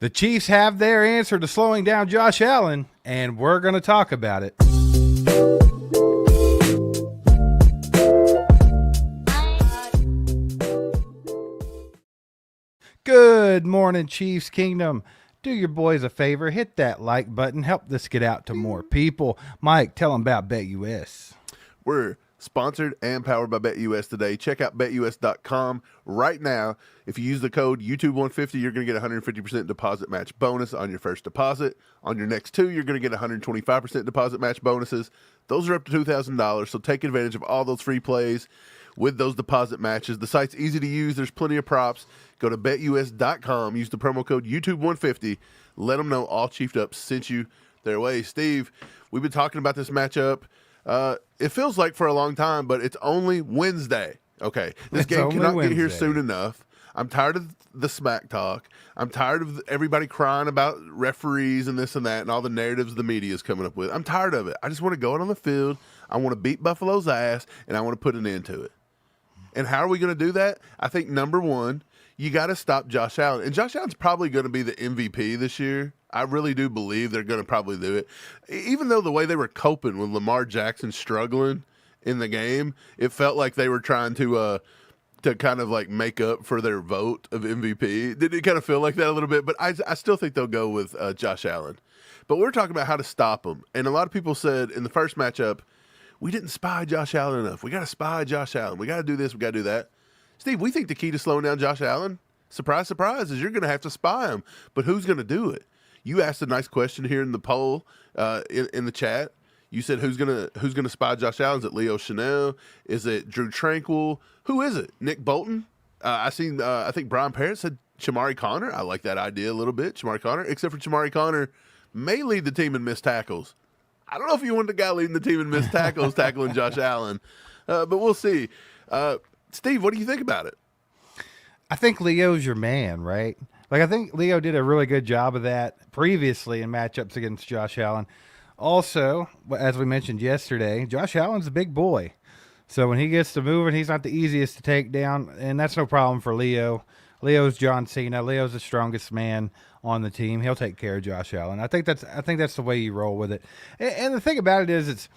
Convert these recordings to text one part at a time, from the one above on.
The Chiefs have their answer to slowing down Josh Allen, and we're going to talk about it. Good morning, Chiefs Kingdom. Do your boys a favor, hit that like button, help this get out to more people. Mike, tell them about BetUS. We're sponsored and powered by BetUS today. Check out betus.com right now. If you use the code YouTube150, you're going to get 150% deposit match bonus on your first deposit. On your next two, you're going to get 125% deposit match bonuses. Those are up to $2,000, so take advantage of all those free plays with those deposit matches. The site's easy to use. There's plenty of props. Go to betus.com. Use the promo code YouTube150. Let them know All Chiefed Up sent you their way. Steve, we've been talking about this matchup. It feels like for a long time, but it's only Wednesday. Okay, this game cannot get here soon enough. I'm tired of the smack talk. I'm tired of everybody crying about referees and this and that and all the narratives the media is coming up with. I'm tired of it. I just want to go out on the field. I want to beat Buffalo's ass, and I want to put an end to it. And how are we going to do that? I think, number one, you got to stop Josh Allen. And Josh Allen's probably going to be the MVP this year. I really do believe they're going to probably do it. Even though the way they were coping with Lamar Jackson struggling in the game, it felt like they were trying to kind of like make up for their vote of MVP. Did it kind of feel like that a little bit? But I still think they'll go with Josh Allen. But we're talking about how to stop him. And a lot of people said in the first matchup, we didn't spy Josh Allen enough. We got to spy Josh Allen. We got to do this. We got to do that. Steve, we think the key to slowing down Josh Allen, surprise, surprise, is you're going to have to spy him. But who's going to do it? You asked a nice question here in the poll in the chat. You said who's gonna spy Josh Allen? Is it Leo Chanel? Is it Drew Tranquill? Who is it? Nick Bolton? I think Brian Parrott said Shamari Connor. I like that idea a little bit. Shamari Connor, except for Shamari Connor may lead the team in missed tackles. I don't know if you want the guy leading the team in missed tackles tackling Josh Allen, but we'll see. Steve, what do you think about it? I think Leo's your man, right? Like, I think Leo did a really good job of that previously in matchups against Josh Allen. Also, as we mentioned yesterday, Josh Allen's a big boy. So when he gets to moving, he's not the easiest to take down, and that's no problem for Leo. Leo's John Cena. Leo's the strongest man on the team. He'll take care of Josh Allen. I think that's the way you roll with it. And the thing about it is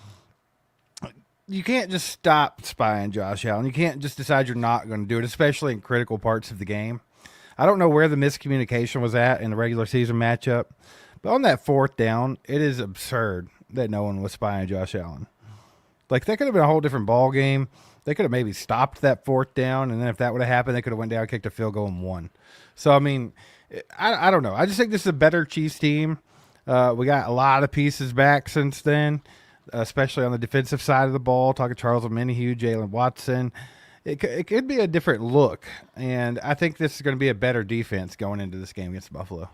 you can't just stop spying Josh Allen. You can't just decide you're not going to do it, especially in critical parts of the game. I don't know where the miscommunication was at in the regular season matchup, but on that fourth down, it is absurd that no one was spying Josh Allen. Like, that could have been a whole different ball game. They could have maybe stopped that fourth down, and then if that would have happened, they could have went down, kicked a field goal, and won. So, I mean, I don't know. I just think this is a better Chiefs team. We got a lot of pieces back since then, especially on the defensive side of the ball. Talking Charles Omenihu, Jalen Watson. It could be a different look, and I think this is going to be a better defense going into this game against Buffalo.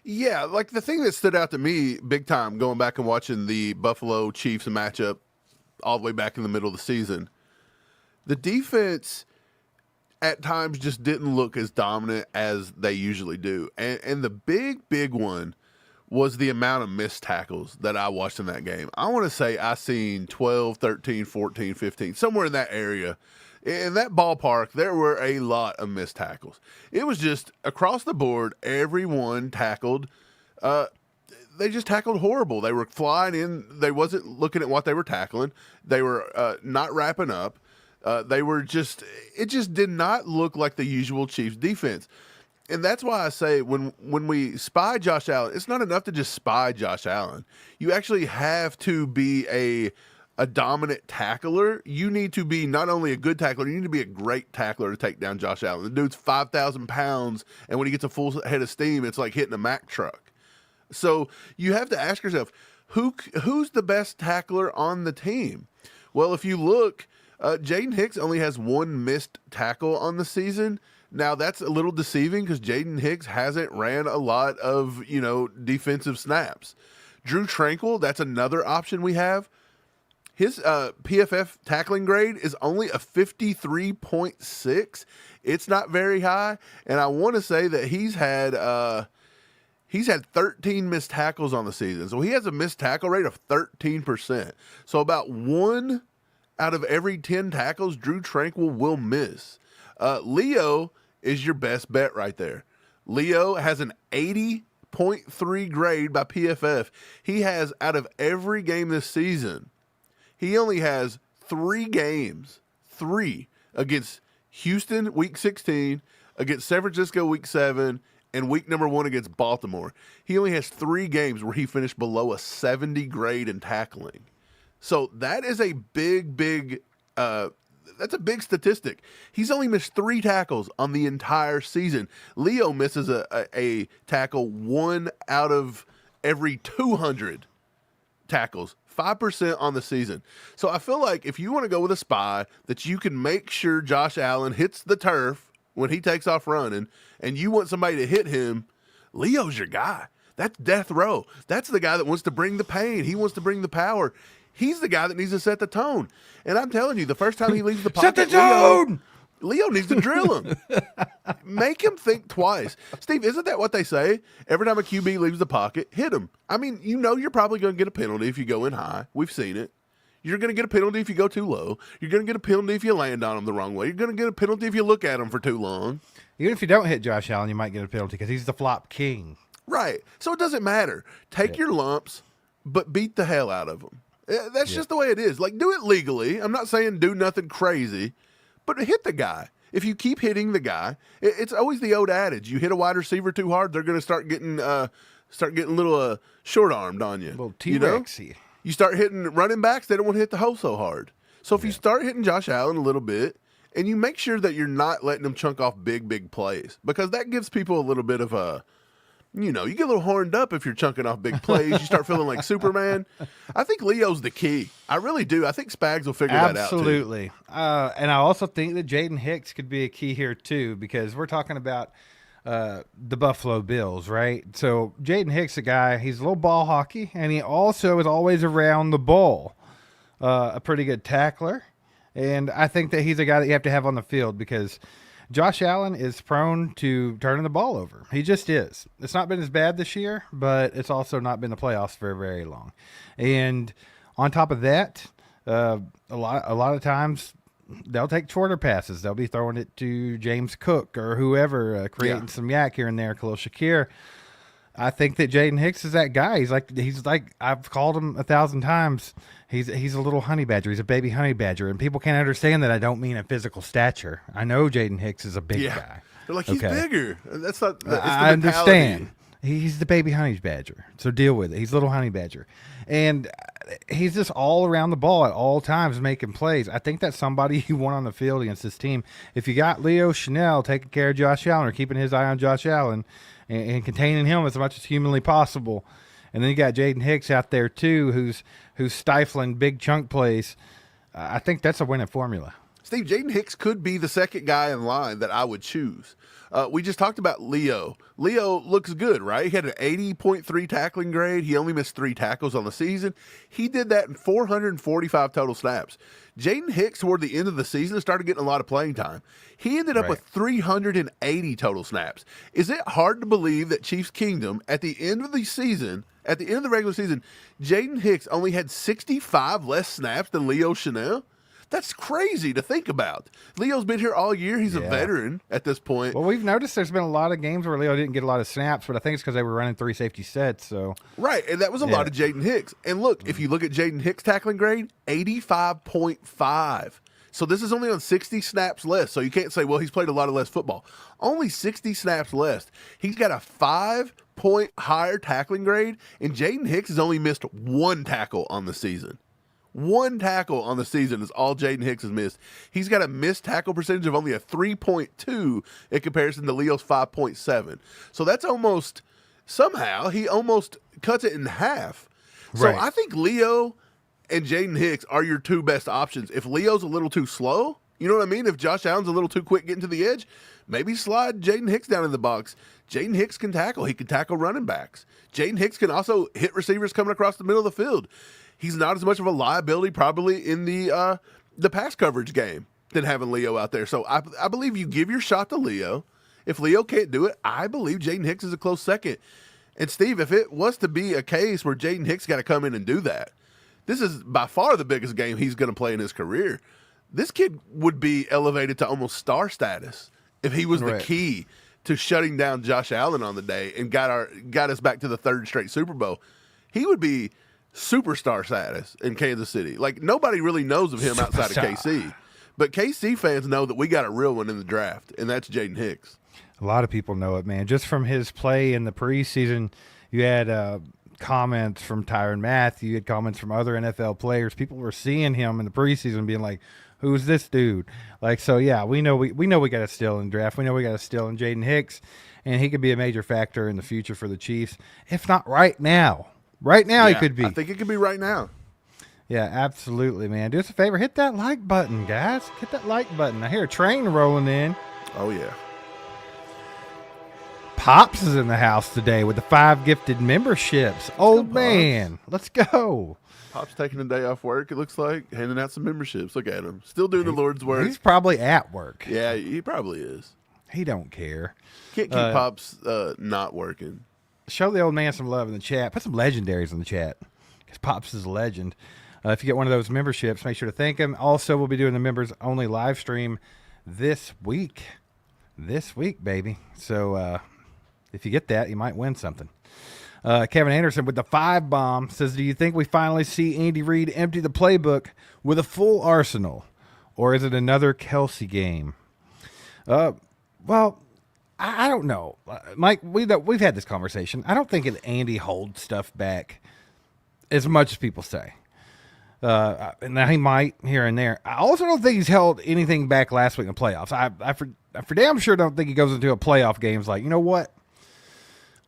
Yeah, like the thing that stood out to me big time going back and watching the Buffalo Chiefs matchup all the way back in the middle of the season, the defense at times just didn't look as dominant as they usually do. And the big one was the amount of missed tackles that I watched in that game. I want to say I seen 12, 13, 14, 15, somewhere in that area. In that ballpark, there were a lot of missed tackles. It was just across the board, everyone tackled. They just tackled horrible. They were flying in. They wasn't looking at what they were tackling. They were not wrapping up. It just did not look like the usual Chiefs defense. And that's why I say when we spy Josh Allen, it's not enough to just spy Josh Allen. You actually have to be a dominant tackler. You need to be not only a good tackler, you need to be a great tackler to take down Josh Allen. The dude's 5,000 pounds, and when he gets a full head of steam, it's like hitting a Mack truck. So you have to ask yourself, who's the best tackler on the team? Well, if you look, Jaden Hicks only has one missed tackle on the season. Now, that's a little deceiving because Jaden Hicks hasn't ran a lot of, defensive snaps. Drew Tranquill, that's another option we have. His PFF tackling grade is only a 53.6. It's not very high, and I want to say that he's had 13 missed tackles on the season. So he has a missed tackle rate of 13%. So about 1 out of every 10 tackles Drew Tranquill will miss. Leo is your best bet right there. Leo has an 80.3 grade by PFF. He has, out of every game this season, he only has 3 games, 3, against Houston week 16, against San Francisco week 7, and week number 1 against Baltimore. He only has 3 games where he finished below a 70 grade in tackling. So that is a big that's a big statistic. He's only missed 3 tackles on the entire season. Leo misses a tackle 1 out of every 200 tackles, 5% on the season. So I feel like if you want to go with a spy that you can make sure Josh Allen hits the turf when he takes off running, and you want somebody to hit him, Leo's your guy. That's death row. That's the guy that wants to bring the pain. He wants to bring the power. He's the guy that needs to set the tone. And I'm telling you, the first time he leaves the pocket, Set the tone! Leo needs to drill him. Make him think twice. Steve, isn't that what they say? Every time a QB leaves the pocket, hit him. I mean, you know you're probably going to get a penalty if you go in high. We've seen it. You're going to get a penalty if you go too low. You're going to get a penalty if you land on him the wrong way. You're going to get a penalty if you look at him for too long. Even if you don't hit Josh Allen, you might get a penalty because he's the flop king. Right. So it doesn't matter. Take your lumps, but beat the hell out of them. That's just the way it is. Like, do it legally. I'm not saying do nothing crazy, but hit the guy. If you keep hitting the guy, it's always the old adage. You hit a wide receiver too hard, they're going to start getting a little short-armed on you. A little T-Rexy. You start hitting running backs, they don't want to hit the hole so hard. So if you start hitting Josh Allen a little bit, and you make sure that you're not letting him chunk off big plays, because that gives people a little bit of a, you get a little horned up if you're chunking off big plays. You start feeling like Superman. I think Leo's the key. I really do. I think Spags will figure that out, too. Absolutely. And I also think that Jaden Hicks could be a key here, too, because we're talking about the Buffalo Bills, right? So Jaden Hicks, a guy, he's a little ball hockey, and he also is always around the ball. A pretty good tackler. And I think that he's a guy that you have to have on the field because Josh Allen is prone to turning the ball over. He just is. It's not been as bad this year, but it's also not been the playoffs for very long. And on top of that, a lot of times they'll take shorter passes. They'll be throwing it to James Cook or whoever, creating some yak here and there, Khalil Shakir. I think that Jaden Hicks is that guy. He's like I've called him 1,000 times. He's a little honey badger. He's a baby honey badger, and people can't understand that I don't mean a physical stature. I know Jaden Hicks is a big guy. They're like, he's bigger. That's not. I understand. He's the baby honey badger, so deal with it. He's a little honey badger, and he's just all around the ball at all times making plays. I think that's somebody you want on the field against this team. If you got Leo Chanel taking care of Josh Allen or keeping his eye on Josh Allen and containing him as much as humanly possible, and then you got Jaden Hicks out there too, who's stifling big chunk plays. I think that's a winning formula. Steve, Jaden Hicks could be the second guy in line that I would choose. We just talked about Leo. Leo looks good, right? He had an 80.3 tackling grade. He only missed 3 tackles on the season. He did that in 445 total snaps. Jaden Hicks, toward the end of the season, started getting a lot of playing time. He ended up with 380 total snaps. Is it hard to believe that Chiefs Kingdom, at the end of the season, at the end of the regular season, Jaden Hicks only had 65 less snaps than Leo Chanel? That's crazy to think about. Leo's been here all year. He's a veteran at this point. Well, we've noticed there's been a lot of games where Leo didn't get a lot of snaps, but I think it's because they were running 3 safety sets. So right, and that was a lot of Jaden Hicks. And look, if you look at Jaden Hicks' tackling grade, 85.5. So this is only on 60 snaps less. So you can't say, well, he's played a lot of less football. Only 60 snaps less. He's got a 5-point higher tackling grade, and Jaden Hicks has only missed 1 tackle on the season. 1 tackle on the season is all Jaden Hicks has missed. He's got a missed tackle percentage of only a 3.2 in comparison to Leo's 5.7. So that's almost, somehow, he almost cuts it in half. So I think Leo and Jaden Hicks are your 2 best options. If Leo's a little too slow, you know what I mean? If Josh Allen's a little too quick getting to the edge, maybe slide Jaden Hicks down in the box. Jaden Hicks can tackle. He can tackle running backs. Jaden Hicks can also hit receivers coming across the middle of the field. He's not as much of a liability probably in the pass coverage game than having Leo out there. So I believe you give your shot to Leo. If Leo can't do it, I believe Jaden Hicks is a close second. And, Steve, if it was to be a case where Jaden Hicks got to come in and do that, this is by far the biggest game he's going to play in his career. This kid would be elevated to almost star status if he was the key to shutting down Josh Allen on the day and got us back to the third straight Super Bowl, he would be superstar status in Kansas City. Like, nobody really knows of him outside of KC. But KC fans know that we got a real one in the draft, and that's Jaden Hicks. A lot of people know it, man. Just from his play in the preseason, you had comments from Tyrann Mathieu, you had comments from other NFL players. People were seeing him in the preseason being like, who's this dude? Like, so, yeah, we know we got a steal in the draft. We know we got a steal in Jaden Hicks, and he could be a major factor in the future for the Chiefs, if not right now. Right now, he could be. I think it could be right now. Yeah, absolutely, man. Do us a favor. Hit that like button, guys. Hit that like button. I hear a train rolling in. Oh, yeah. Pops is in the house today with the 5 gifted memberships. Old man. Let's go. Pop's taking a day off work, it looks like, handing out some memberships. Look at him. Still doing the Lord's work. He's probably at work. Yeah, he probably is. He don't care. Can't keep Pops not working. Show the old man some love in the chat. Put some legendaries in the chat because Pops is a legend. If you get one of those memberships, make sure to thank him. Also, we'll be doing the members-only live stream this week. This week, baby. So if you get that, you might win something. Kevin Anderson with the 5 bomb says, do you think we finally see Andy Reid empty the playbook with a full arsenal? Or is it another Kelsey game? Well, I don't know. Mike, we've had this conversation. I don't think Andy holds stuff back as much as people say. And now he might here and there. I also don't think he's held anything back last week in the playoffs. I for damn sure don't think he goes into a playoff game like, you know what?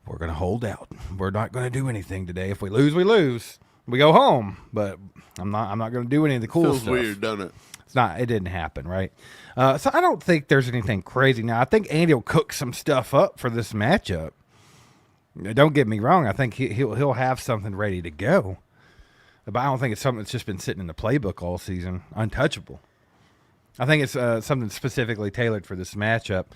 We're going to hold out. We're not going to do anything today. If we lose, we lose. We go home. But I'm not going to do any of the cool stuff. Feels weird, doesn't it? It's not. It didn't happen, right? So I don't think there's anything crazy. Now, I think Andy will cook some stuff up for this matchup. Don't get me wrong. I think he'll have something ready to go. But I don't think it's something that's just been sitting in the playbook all season, untouchable. I think it's something specifically tailored for this matchup.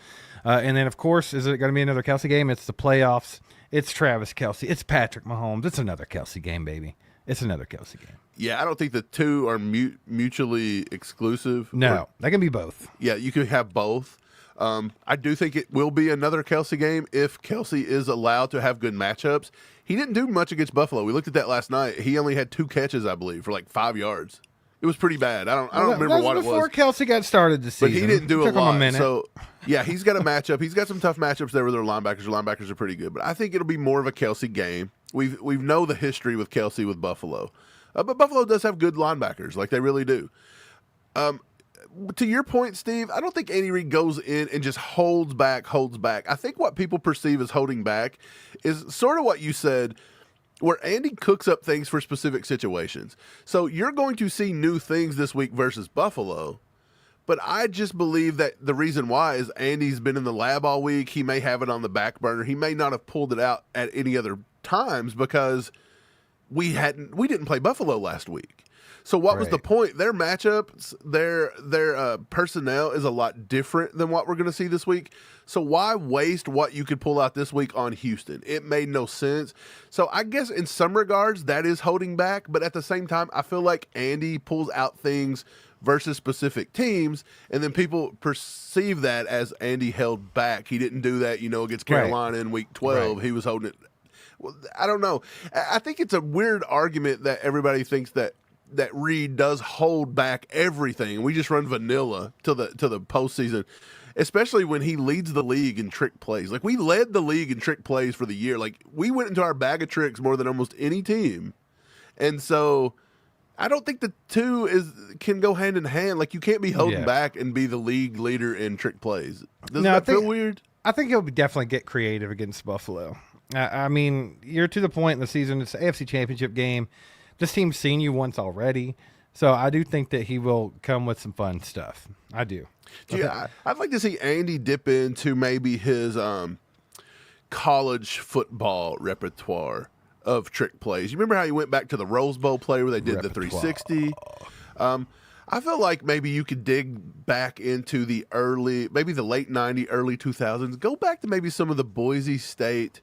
And then, of course, is it going to be another Kelsey game? It's the playoffs. It's Travis Kelsey. It's Patrick Mahomes. It's another Kelsey game, baby. It's another Kelsey game. Yeah, I don't think the two are mutually exclusive. No, they can be both. Yeah, you can have both. I do think it will be another Kelsey game if Kelsey is allowed to have good matchups. He didn't do much against Buffalo. We looked at that last night. He only had 2 catches, I believe, for like 5 yards. It was pretty bad. I don't remember what it was. Before Kelsey got started this season. But he didn't do a lot. Him a minute. So, yeah, he's got a matchup. He's got some tough matchups there with their linebackers. Their linebackers are pretty good. But I think it'll be more of a Kelsey game. We know the history with Kelsey with Buffalo. But Buffalo does have good linebackers. Like, they really do. To your point, Steve, I don't think Andy Reid goes in and just holds back. I think what people perceive as holding back is sort of what you said, where Andy cooks up things for specific situations. So you're going to see new things this week versus Buffalo, but I just believe that the reason why is Andy's been in the lab all week. He may have it on the back burner. He may not have pulled it out at any other times because we didn't play Buffalo last week. So what was the point? Their matchups, their personnel is a lot different than what we're going to see this week. So why waste what you could pull out this week on Houston? It made no sense. So I guess in some regards that is holding back, but at the same time I feel like Andy pulls out things versus specific teams, and then people perceive that as Andy held back. He didn't do that, against Carolina in week 12. Right. He was holding it. Well, I don't know. I think it's a weird argument that everybody thinks that Reid does hold back everything. We just run vanilla to the postseason, especially when he leads the league in trick plays. Like, we led the league in trick plays for the year. Like, we went into our bag of tricks more than almost any team. And so I don't think the two can go hand in hand. Like, you can't be holding back and be the league leader in trick plays. Doesn't that feel weird? I think he'll definitely get creative against Buffalo. I mean, you're to the point in the season, it's the AFC Championship game. This team's seen you once already. So I do think that he will come with some fun stuff. I do. Yeah, I'd like to see Andy dip into maybe his college football repertoire of trick plays. You remember how he went back to the Rose Bowl play where they did the 360? I feel like maybe you could dig back into the late 90s, early 2000s. Go back to maybe some of the Boise State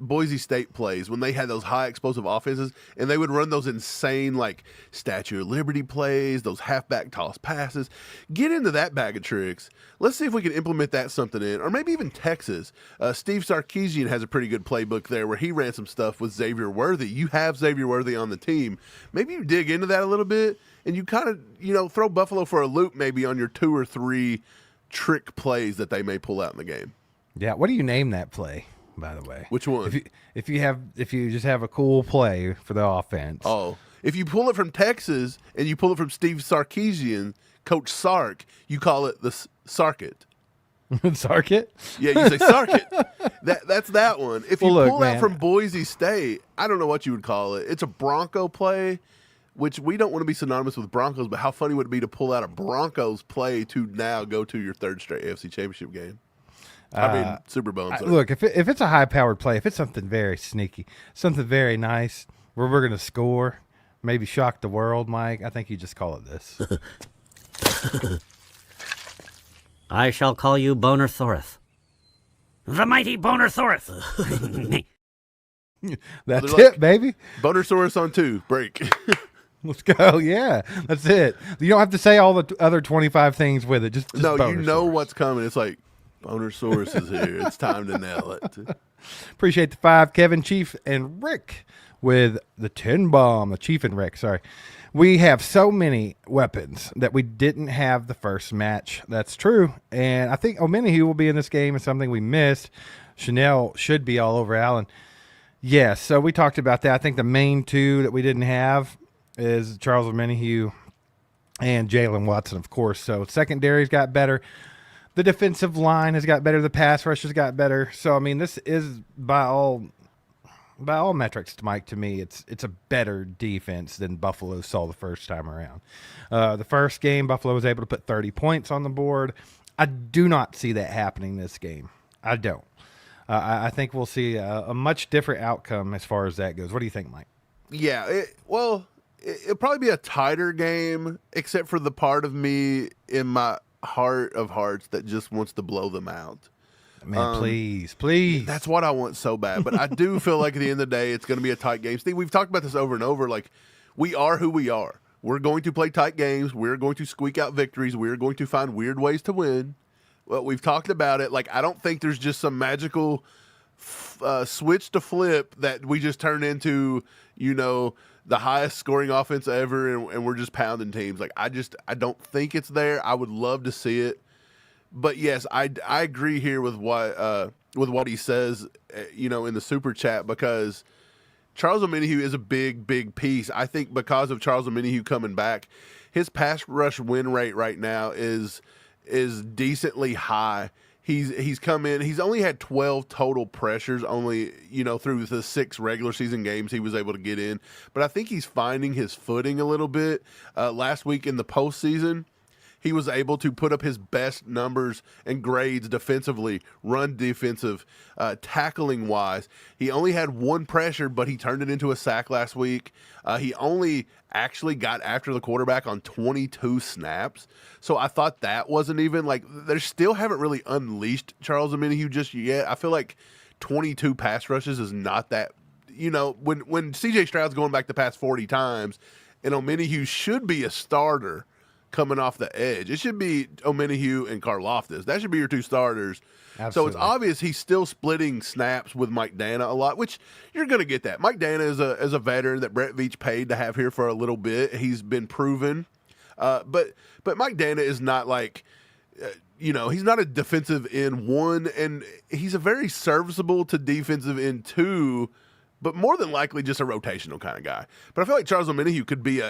Boise State plays when they had those high explosive offenses, and they would run those insane like Statue of Liberty plays, those halfback toss passes. Get into that bag of tricks. Let's see if we can implement that something in, or maybe even Texas. Steve Sarkisian has a pretty good playbook there where he ran some stuff with Xavier Worthy. You have Xavier Worthy on the team. Maybe you dig into that a little bit, and you kind of throw Buffalo for a loop maybe on your 2 or 3 trick plays that they may pull out in the game. Yeah. What do you name that play? By the way, which one? If you just have a cool play for the offense. Oh, if you pull it from Texas and you pull it from Steve Sarkisian, Coach Sark, you call it the Sarkit. Sarkit? Yeah, you say Sarkit. That's that one. If you pull out from Boise State, I don't know what you would call it. It's a Bronco play, which we don't want to be synonymous with Broncos, but how funny would it be to pull out a Broncos play to now go to your 3rd straight AFC Championship game? Super Bowl. Look, if it's a high-powered play, if it's something very sneaky, something very nice, where we're going to score, maybe shock the world, Mike, I think you just call it this. I shall call you Boner Thorith. The mighty Boner Thorith. That's it, baby. Bonersaurus on 2. Break. Let's go. Yeah, that's it. You don't have to say all the other 25 things with it. Just no, you know what's coming. It's like, Bonersaurus is here. It's time to nail it. Appreciate the 5, Kevin, Chief, and Rick with the 10 bomb. The Chief and Rick, sorry. We have so many weapons that we didn't have the first match. That's true. And I think Omenihu will be in this game is something we missed. Chanel should be all over Allen. Yes, so we talked about that. I think the main 2 that we didn't have is Charles Omenihu and Jalen Watson, of course. So secondary's got better. The defensive line has got better. The pass rush has got better. So, I mean, this is by all metrics, Mike, to me, it's a better defense than Buffalo saw the first time around. The first game, Buffalo was able to put 30 points on the board. I do not see that happening this game. I don't. I think we'll see a much different outcome as far as that goes. What do you think, Mike? Yeah, it'll probably be a tighter game, except for the part of me in my heart of hearts that just wants to blow them out. Man, please. That's what I want so bad. But I do feel like at the end of the day, it's going to be a tight game. Steve, we've talked about this over and over. Like, we are who we are. We're going to play tight games. We're going to squeak out victories. We're going to find weird ways to win. Well, we've talked about it. Like, I don't think there's just some magical switch to flip that we just turn into, the highest scoring offense ever, and we're just pounding teams. Like, I don't think it's there. I would love to see it, but yes, I agree here with what he says, in the super chat, because Charles Omenihu is a big piece. I think because of Charles Omenihu coming back, his pass rush win rate right now is decently high. He's come in. He's only had 12 total pressures, only through the 6 regular season games he was able to get in. But I think he's finding his footing a little bit. Last week in the postseason, he was able to put up his best numbers and grades defensively, run defensive, tackling wise. He only had 1 pressure, but he turned it into a sack last week. He only actually got after the quarterback on 22 snaps. So I thought that wasn't even they still haven't really unleashed Charles Omenihu just yet. I feel like 22 pass rushes is not that, when CJ Stroud's going back the past 40 times and Omenihu should be a starter coming off the edge. It should be Omenihu and Karlaftis. That should be your 2 starters. Absolutely. So it's obvious he's still splitting snaps with Mike Dana a lot, which you're going to get that. Mike Dana is a veteran that Brett Veach paid to have here for a little bit. He's been proven. But Mike Dana is not he's not a defensive end 1, and he's a very serviceable to defensive end 2, but more than likely just a rotational kind of guy. But I feel like Charles Omenihu could be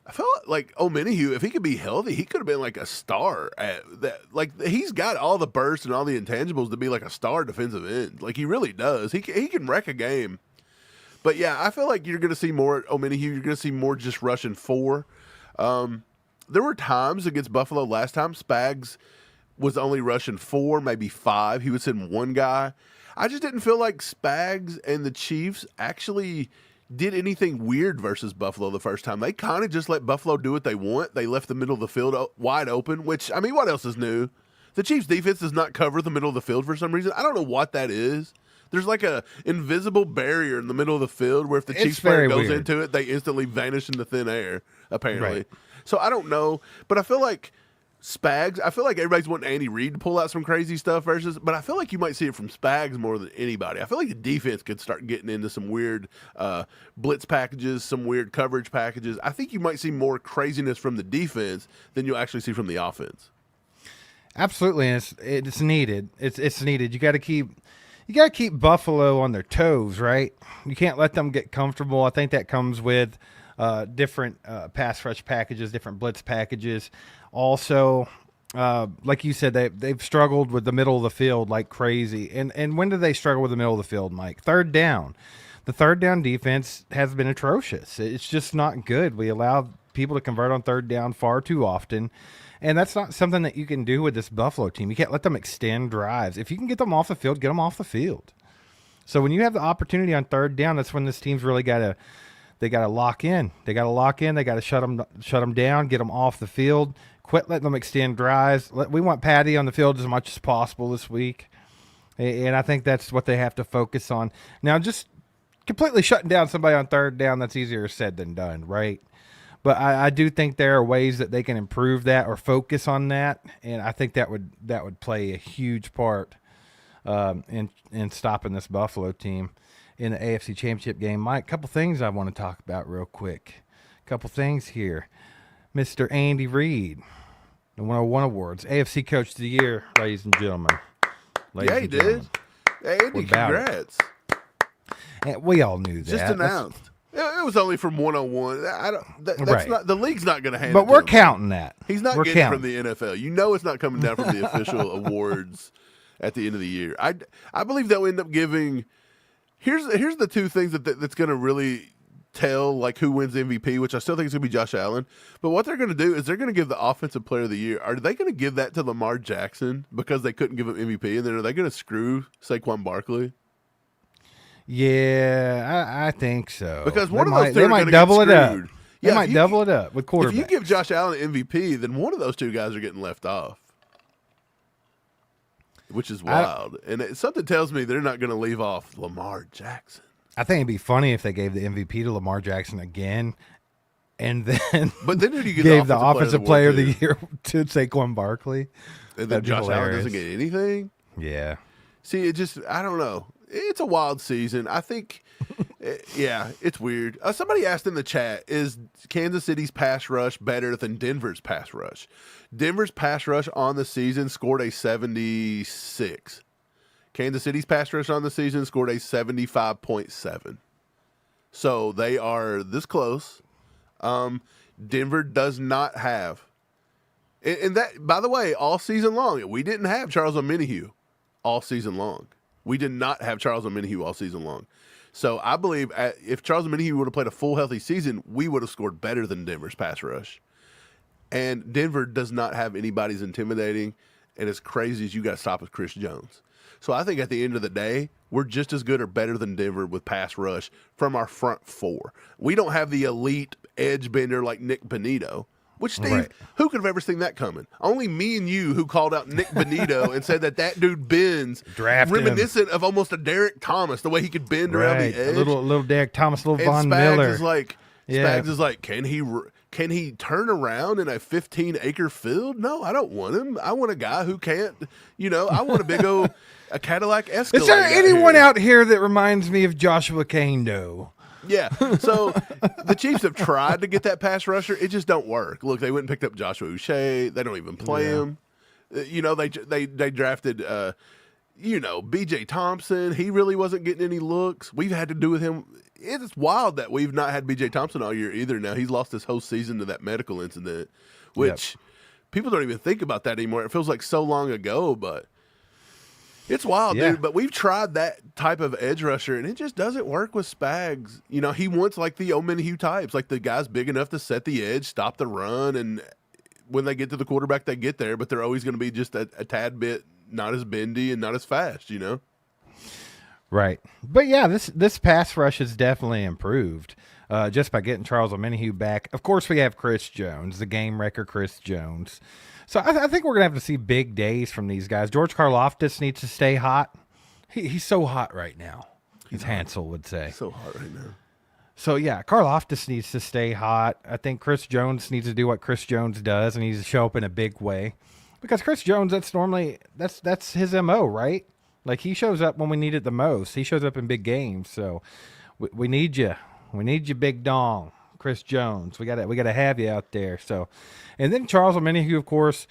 I felt like Omenihu, if he could be healthy, he could have been like a star at that. Like, he's got all the burst and all the intangibles to be like a star defensive end. Like, he really does. He can wreck a game. But yeah, I feel like you're going to see more Omenihu. You're going to see more just rushing 4. There were times against Buffalo last time, Spags was only rushing 4, maybe 5. He would send 1 guy. I just didn't feel like Spags and the Chiefs actually did anything weird versus Buffalo the first time. They kind of just let Buffalo do what they want. They left the middle of the field wide open, which, I mean, what else is new? The Chiefs defense does not cover the middle of the field for some reason. I don't know what that is. There's like a invisible barrier in the middle of the field where if the It's Chiefs player very goes weird. into it, they instantly vanish into thin air, apparently. Right. So I don't know, but I feel like I feel like everybody's wanting Andy Reid to pull out some crazy stuff but I feel like you might see it from Spags more than anybody. I feel like the defense could start getting into some weird blitz packages, some weird coverage packages. I think you might see more craziness from the defense than you'll actually see from the offense. Absolutely, and it's needed. It's needed. You got to keep Buffalo on their toes, right? You can't let them get comfortable. I think that comes with different pass rush packages, different blitz packages. Also, like you said, they've struggled with the middle of the field like crazy. And when do they struggle with the middle of the field, Mike? Third down. The third down defense has been atrocious. It's just not good. We allow people to convert on third down far too often. And that's not something that you can do with this Buffalo team. You can't let them extend drives. If you can get them off the field, get them off the field. So when you have the opportunity on third down, that's when this team's really got to lock in. They got to lock in. They got to shut them down, get them off the field. Quit letting them extend drives. We want Patty on the field as much as possible this week. And I think that's what they have to focus on. Now, just completely shutting down somebody on third down, that's easier said than done, right? But I do think there are ways that they can improve that or focus on that, and I think that would play a huge part in stopping this Buffalo team in the AFC Championship game. Mike, a couple things I want to talk about real quick. A couple things here. Mr. Andy Reid, the 101 Awards, AFC Coach of the Year, ladies and gentlemen. Yeah, he did. Hey, Andy, congrats. And we all knew that. Just announced. It was only from 101. That's Right. not the league's not going to handle. But we're counting that. He's not getting it from the NFL. You know, it's not coming down from the official awards at the end of the year. I believe they'll end up giving. Here's the two things that's going to really tell like who wins MVP, which I still think is going to be Josh Allen. But what they're going to do is they're going to give the Offensive Player of the Year. Are they going to give that to Lamar Jackson because they couldn't give him MVP? And then are they going to screw Saquon Barkley? Yeah, I think so. Because one of those two are might gonna double get it up. screwed. They Yeah, might double it up with quarterbacks. If you give Josh Allen MVP, then one of those two guys are getting left off, which is wild. And something tells me they're not going to leave off Lamar Jackson. I think it'd be funny if they gave the MVP to Lamar Jackson again, and then But then who do you get gave the Offensive Offensive Player of the Year to Saquon Barkley? And then That'd be Josh Allen hilarious. doesn't get anything? Yeah. See, I don't know. It's a wild season. I think, yeah, it's weird. Somebody asked in the chat, is Kansas City's pass rush better than Denver's pass rush? Denver's pass rush on the season scored a 76. Kansas City's pass rush on the season scored a 75.7. So they are this close. Denver does not have. And that, by the way, all season long, we didn't have Charles Omenihu all season long. We did not have Charles Omenihu all season long. So I believe if Charles Omenihu would have played a full healthy season, we would have scored better than Denver's pass rush. And Denver does not have anybody as intimidating and as crazy as you got to stop with Chris Jones. So I think at the end of the day, we're just as good or better than Denver with pass rush from our front four. We don't have the elite edge bender like Nick Bonito. Which, Steve, Right. Who could have ever seen that coming? Only me and you who called out Nick Bonito and said that dude bends Draft him. reminiscent of almost a Derek Thomas, the way he could bend around Right. the edge. A little Derek Thomas, little and Von Spags Miller. is like, Yeah. Spags is like, can he turn around in a 15-acre field? No, I don't want him. I want a guy who can't, I want a big old a Cadillac Escalade. Is there out anyone here. out here that reminds me of Joshua Kane, though? Yeah. So the Chiefs have tried to get that pass rusher. It just don't work. Look, they went and picked up Joshua Uche. They don't even play him. They drafted B.J. Thompson. He really wasn't getting any looks. We've had to do with him. It's wild that we've not had B.J. Thompson all year either. Now he's lost his whole season to that medical incident, which people don't even think about that anymore. It feels like so long ago, but it's wild, dude. But we've tried that type of edge rusher, and it just doesn't work with Spags. He wants like the Omenihu types, like the guys big enough to set the edge, stop the run, and when they get to the quarterback, they get there, but they're always going to be just a tad bit not as bendy and not as fast, Right. But yeah, this pass rush has definitely improved just by getting Charles Omenihu back. Of course, we have Chris Jones, the game wrecker Chris Jones. So I think we're going to have to see big days from these guys. George Karlaftis needs to stay hot. He's so hot right now, as Hansel would say. So hot right now. So, yeah, Karlaftis needs to stay hot. I think Chris Jones needs to do what Chris Jones does, and he needs to show up in a big way. Because Chris Jones, that's his MO, right? Like, he shows up when we need it the most. He shows up in big games. So, we need you. We need you, big dong, Chris Jones. We gotta have you out there. So, and then Charles Omenihu, of course,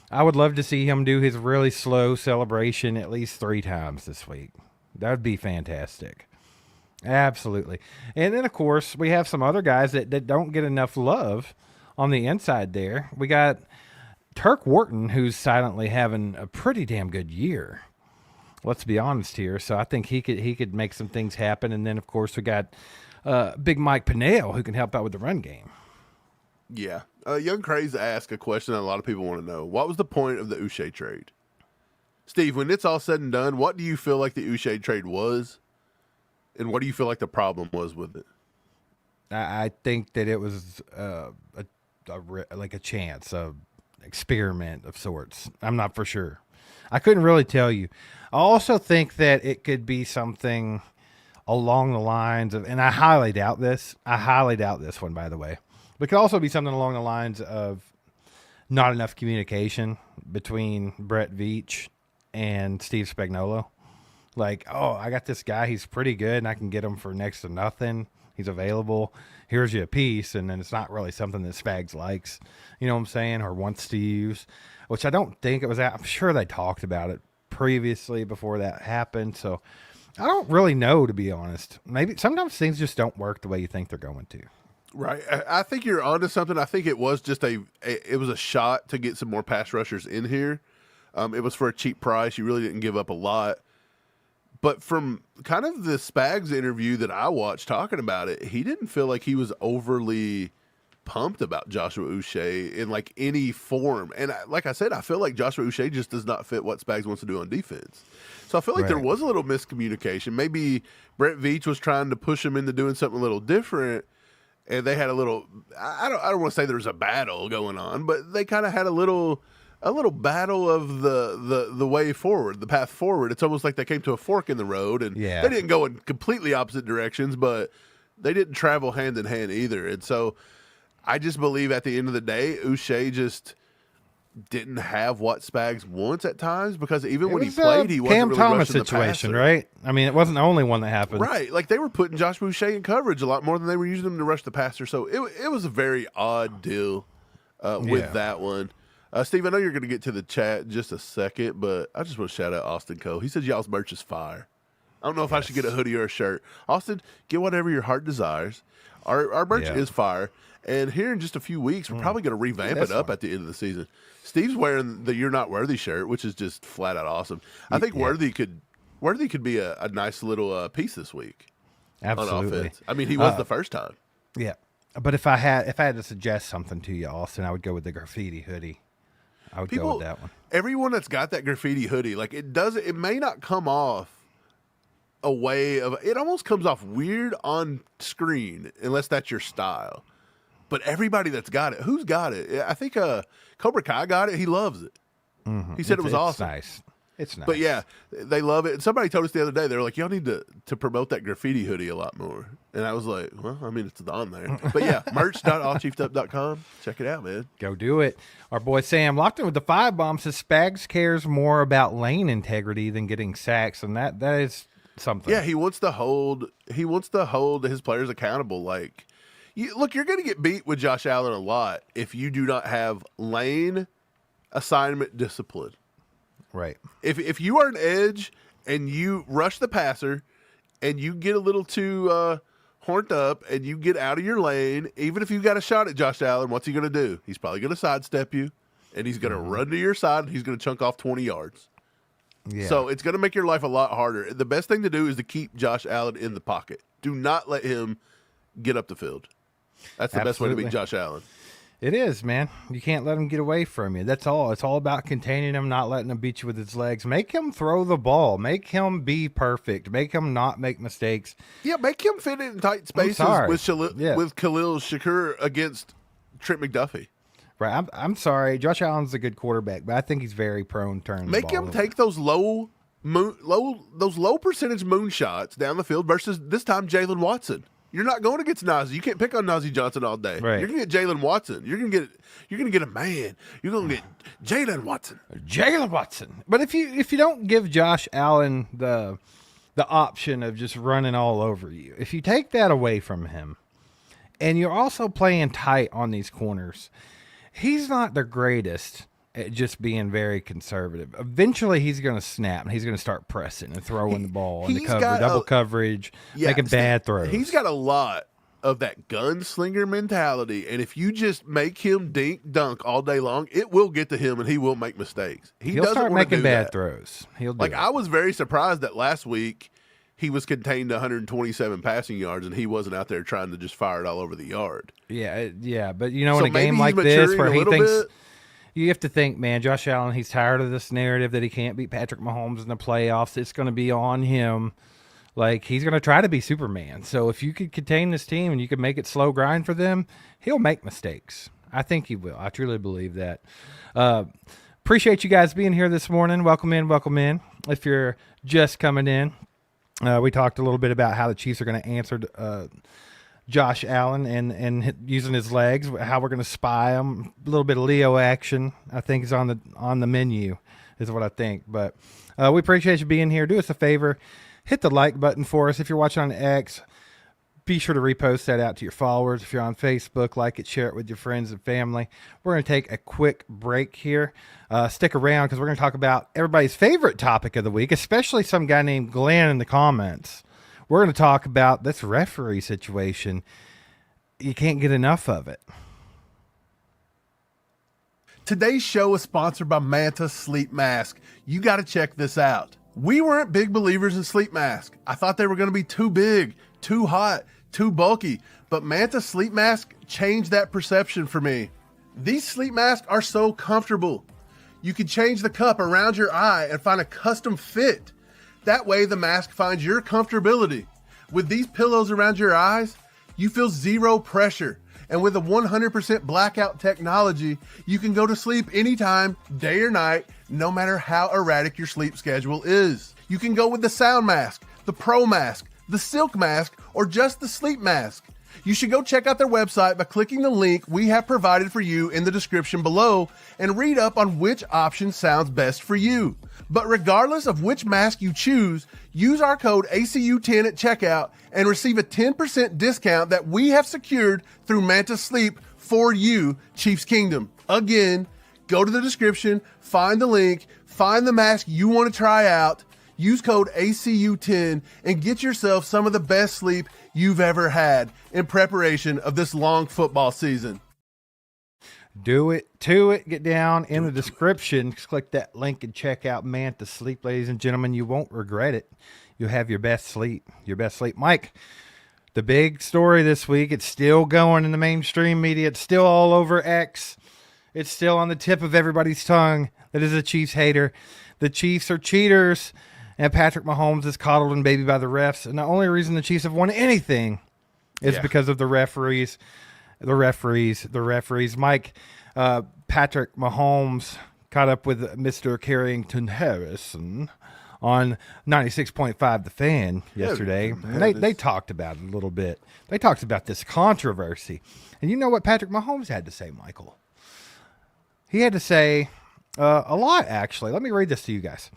I would love to see him do his really slow celebration at least 3 times this week. That would be fantastic. Absolutely. And then, of course, we have some other guys that don't get enough love on the inside there. We got Turk Wharton, who's silently having a pretty damn good year. Let's be honest here. So I think he could make some things happen. And then, of course, we got Big Mike Pinnell, who can help out with the run game. Yeah. Young Craze asked a question that a lot of people want to know. What was the point of the Uche trade? Steve, when it's all said and done, what do you feel like the Uche trade was? And what do you feel like the problem was with it? I think that it was like a chance, a experiment of sorts. I'm not for sure. I couldn't really tell you. I also think that it could be something along the lines of, and I highly doubt this. I highly doubt this one, by the way. But it could also be something along the lines of not enough communication between Brett Veach and Steve Spagnuolo. Like, oh, I got this guy. He's pretty good, and I can get him for next to nothing. He's available. Here's you a piece, and then it's not really something that Spags likes, you know what I'm saying, or wants to use, which I don't think it was. I'm sure they talked about it previously before that happened, so I don't really know, to be honest. Maybe sometimes things just don't work the way you think they're going to. Right. I think you're onto something. I think it was just a shot to get some more pass rushers in here. It was for a cheap price. You really didn't give up a lot. But from kind of the Spags interview that I watched talking about it, he didn't feel like he was overly pumped about Joshua Uche in like any form. And like I said, I feel like Joshua Uche just does not fit what Spags wants to do on defense. So I feel like there was a little miscommunication. Maybe Brett Veach was trying to push him into doing something a little different, and they had a little. I don't want to say there was a battle going on, but they kind of had a little battle of the way forward, the path forward. It's almost like they came to a fork in the road, and they didn't go in completely opposite directions, but they didn't travel hand in hand either. And so I just believe at the end of the day, Uche just didn't have what Spags wants at times, because even when he played, he wasn't really Thomas rushing situation, the passer. right? I mean, it wasn't the only one that happened. Right. Like they were putting Joshua Uche in coverage a lot more than they were using him to rush the passer. So it was a very odd deal with that one. Steve, I know you're going to get to the chat in just a second, but I just want to shout out Austin Cole. He says y'all's merch is fire. I don't know if I should get a hoodie or a shirt. Austin, get whatever your heart desires. Our merch is fire. And here in just a few weeks, we're probably going to revamp it up at the end of the season. Steve's wearing the You're Not Worthy shirt, which is just flat out awesome. I think Worthy could be a nice little piece this week. Absolutely. On offense. I mean, he was the first time. Yeah. But if I had to suggest something to you, Austin, I would go with the graffiti hoodie. I would go with that one. Everyone that's got that graffiti hoodie, like it may not come off a way of, it almost comes off weird on screen unless that's your style. But everybody that's got it, who's got it? I think Cobra Kai got it. He loves it. Mm-hmm. He said it was awesome. Nice. It's nice. But yeah, they love it. And somebody told us the other day, they were like, y'all need to promote that graffiti hoodie a lot more. And I was like, well, I mean, it's on there. But yeah, merch.allchiefedup.com. Check it out, man. Go do it. Our boy Sam Lockton with the 5 bomb says Spags cares more about lane integrity than getting sacks. And that is something. Yeah, he wants to hold his players accountable. Like, look, you're going to get beat with Josh Allen a lot if you do not have lane assignment discipline. Right. If you are an edge and you rush the passer and you get a little too horned up and you get out of your lane, even if you got a shot at Josh Allen, what's he going to do? He's probably going to sidestep you, and he's going to run to your side, and he's going to chunk off 20 yards. Yeah. So it's going to make your life a lot harder. The best thing to do is to keep Josh Allen in the pocket. Do not let him get up the field. That's the best way to beat Josh Allen. It is, man. You can't let him get away from you. That's all. It's all about containing him, not letting him beat you with his legs. Make him throw the ball. Make him be perfect. Make him not make mistakes. Yeah, make him fit in tight spaces with Khalil Shakur against Trent McDuffie. Right. I'm sorry. Josh Allen's a good quarterback, but I think he's very prone to turning the ball Make him take those low those low percentage moonshots down the field versus this time Jalen Watson. You're not going against Najee. You can't pick on Najee Johnson all day. Right. You're gonna get Jalen Watson. You're gonna get a man. You're gonna get Jalen Watson. Jalen Watson. But if you don't give Josh Allen the option of just running all over you, if you take that away from him, and you're also playing tight on these corners, he's not the greatest at just being very conservative. Eventually, he's going to snap, and he's going to start pressing and throwing the ball into double coverage, making bad throws. He's got a lot of that gunslinger mentality, and if you just make him dunk all day long, it will get to him, and he will make mistakes. He'll start making bad throws. He'll do I was very surprised that last week he was contained to 127 passing yards, and he wasn't out there trying to just fire it all over the yard. Yeah, but in a game like this where he thinks – you have to think, man, Josh Allen, he's tired of this narrative that he can't beat Patrick Mahomes in the playoffs. It's going to be on him. Like, he's going to try to be Superman. So if you could contain this team and you could make it slow grind for them, he'll make mistakes. I think he will. I truly believe that. Appreciate you guys being here this morning. Welcome in. If you're just coming in, we talked a little bit about how the Chiefs are going to answer Josh Allen and using his legs, how we're going to spy him. A little bit of Leo action, I think, is on the menu, is what I think. But we appreciate you being here. Do us a favor, hit the like button for us. If you're watching on X, be sure to repost that out to your followers. If you're on Facebook, like it, share it with your friends and family. We're going to take a quick break here. Stick around because we're going to talk about everybody's favorite topic of the week, especially some guy named Glenn in the comments. We're going to talk about this referee situation. You can't get enough of it. Today's show is sponsored by Manta Sleep Mask. You got to check this out. We weren't big believers in sleep masks. I thought they were going to be too big, too hot, too bulky. But Manta Sleep Mask changed that perception for me. These sleep masks are so comfortable. You can change the cup around your eye and find a custom fit. That way the mask finds your comfortability. With these pillows around your eyes, you feel zero pressure. And with a 100% blackout technology, you can go to sleep anytime, day or night, no matter how erratic your sleep schedule is. You can go with the sound mask, the pro mask, the silk mask, or just the sleep mask. You should go check out their website by clicking the link we have provided for you in the description below and read up on which option sounds best for you. But regardless of which mask you choose, use our code ACU10 at checkout and receive a 10% discount that we have secured through Manta Sleep for you, Chiefs Kingdom. Again, go to the description, find the link, find the mask you want to try out, use code ACU10 and get yourself some of the best sleep you've ever had in preparation of this long football season. Do it to it. Get down in the description. Just click that link and check out Manta Sleep, ladies and gentlemen. You won't regret it. You'll have your best sleep. Your best sleep. Mike, the big story this week, it's still going in the mainstream media. It's still all over X. It's still on the tip of everybody's tongue. That is a Chiefs hater. The Chiefs are cheaters. And Patrick Mahomes is coddled and babied by the refs. And the only reason the Chiefs have won anything is because of the referees. The referees. Mike, Patrick Mahomes caught up with Mr. Carrington Harrison on 96.5 The Fan yesterday. And they talked about it a little bit. They talked about this controversy. And you know what Patrick Mahomes had to say, Michael? He had to say a lot, actually. Let me read this to you guys.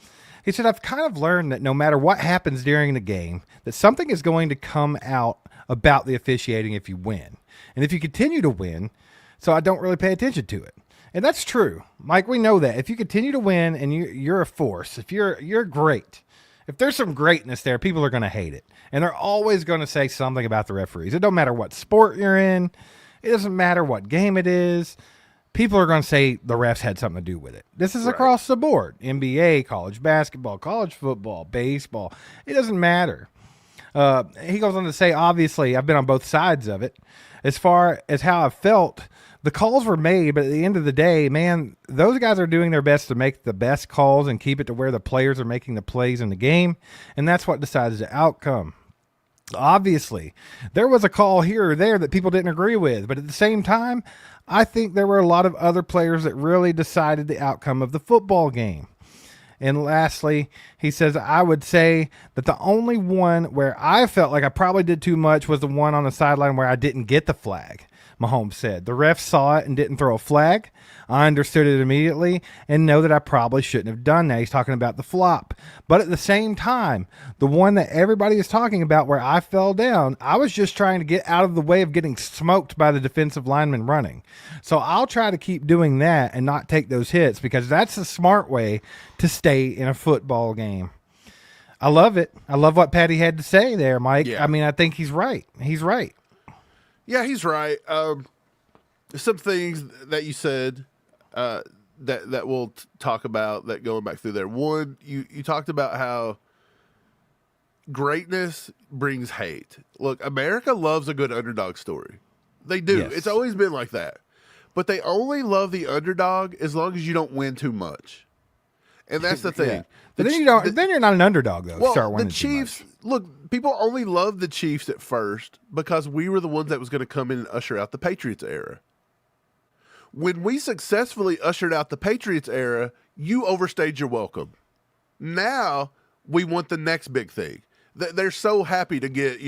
He said, I've kind of learned that no matter what happens during the game, that something is going to come out about the officiating if you win. And if you continue to win, so I don't really pay attention to it. And that's true. Mike, we know that. If you continue to win and you're a force, if you're great, if there's some greatness there, people are going to hate it. And they're always going to say something about the referees. It don't matter what sport you're in. It doesn't matter what game it is. People are going to say the refs had something to do with it. This is across the board. NBA, college basketball, college football, baseball. It doesn't matter. He goes on to say, obviously, I've been on both sides of it. As far as how I felt, the calls were made, but at the end of the day, man, those guys are doing their best to make the best calls and keep it to where the players are making the plays in the game, and that's what decides the outcome. Obviously, there was a call here or there that people didn't agree with, but at the same time, I think there were a lot of other players that really decided the outcome of the football game. And lastly, he says, I would say that the only one where I felt like I probably did too much was the one on the sideline where I didn't get the flag. Mahomes said, the ref saw it and didn't throw a flag. I understood it immediately and know that I probably shouldn't have done that. He's talking about the flop. But at the same time, the one that everybody is talking about where I fell down, I was just trying to get out of the way of getting smoked by the defensive lineman running. So I'll try to keep doing that and not take those hits because that's the smart way to stay in a football game. I love it. I love what Patty had to say there, Mike. Yeah. I mean, I think he's right. He's right. Yeah, he's right. Some things that you said that we'll talk about that going back through there. One, you talked about how greatness brings hate. Look, America loves a good underdog story. They do. Yes. It's always been like that. But they only love the underdog as long as you don't win too much. And that's the thing. Yeah. But then you're not an underdog though. Well, Start winning the too Chiefs, much. look, people only loved the Chiefs at first because we were the ones that was going to come in and usher out the Patriots era. When we successfully ushered out the Patriots era, you overstayed your welcome. Now we want the next big thing. They're so happy to get,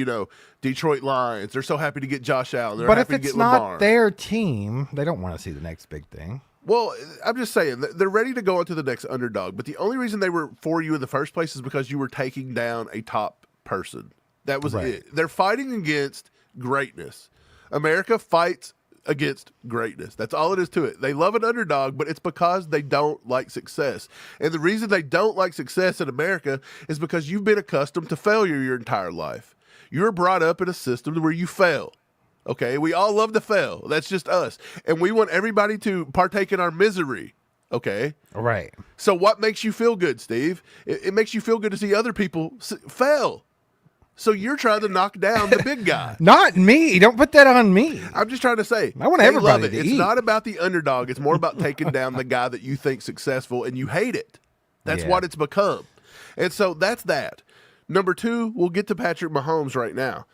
Detroit Lions. They're so happy to get Josh Allen. They're But if happy to it's get Lamar. not their team, they don't want to see the next big thing. Well, I'm just saying, they're ready to go on to the next underdog. But the only reason they were for you in the first place is because you were taking down a top person. That was Right. it. They're fighting against greatness. America fights against greatness. That's all it is to it. They love an underdog, but it's because they don't like success. And the reason they don't like success in America is because you've been accustomed to failure your entire life. You're brought up in a system where you fail. Okay, we all love to fail. That's just us. And we want everybody to partake in our misery. Okay? Right. So what makes you feel good, Steve? It makes you feel good to see other people fail. So you're trying to knock down the big guy. Not me. Don't put that on me. I'm just trying to say. I want they everybody love it. to It's eat. not about the underdog. It's more about taking down the guy that you think successful and you hate it. That's Yeah. what it's become. And so that's that. Number two, we'll get to Patrick Mahomes right now.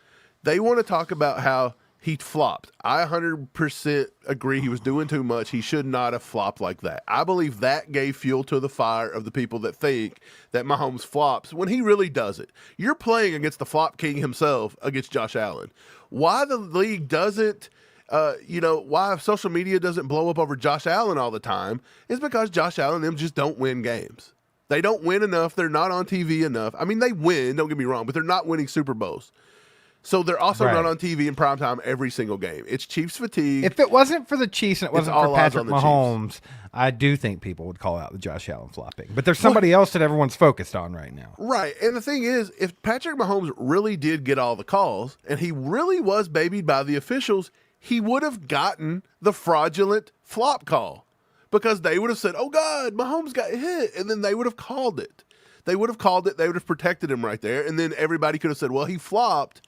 They want to talk about how he flopped. I 100% agree he was doing too much. He should not have flopped like that. I believe that gave fuel to the fire of the people that think that Mahomes flops when he really doesn't. You're playing against the flop king himself, against Josh Allen. Why the league doesn't, why social media doesn't blow up over Josh Allen all the time is because Josh Allen and them just don't win games. They don't win enough. They're not on TV enough. I mean, they win, don't get me wrong, but they're not winning Super Bowls. So they're also Right. not on TV in primetime every single game. It's Chiefs fatigue. If it wasn't for the Chiefs and it wasn't all for eyes Patrick on the Chiefs. Mahomes, I do think people would call out the Josh Allen flopping. But there's somebody else that everyone's focused on right now. Right. And the thing is, if Patrick Mahomes really did get all the calls and he really was babied by the officials, he would have gotten the fraudulent flop call because they would have said, oh, God, Mahomes got hit. And then they would have called it. They would have called it. They would have protected him right there. And then everybody could have said, well, he flopped.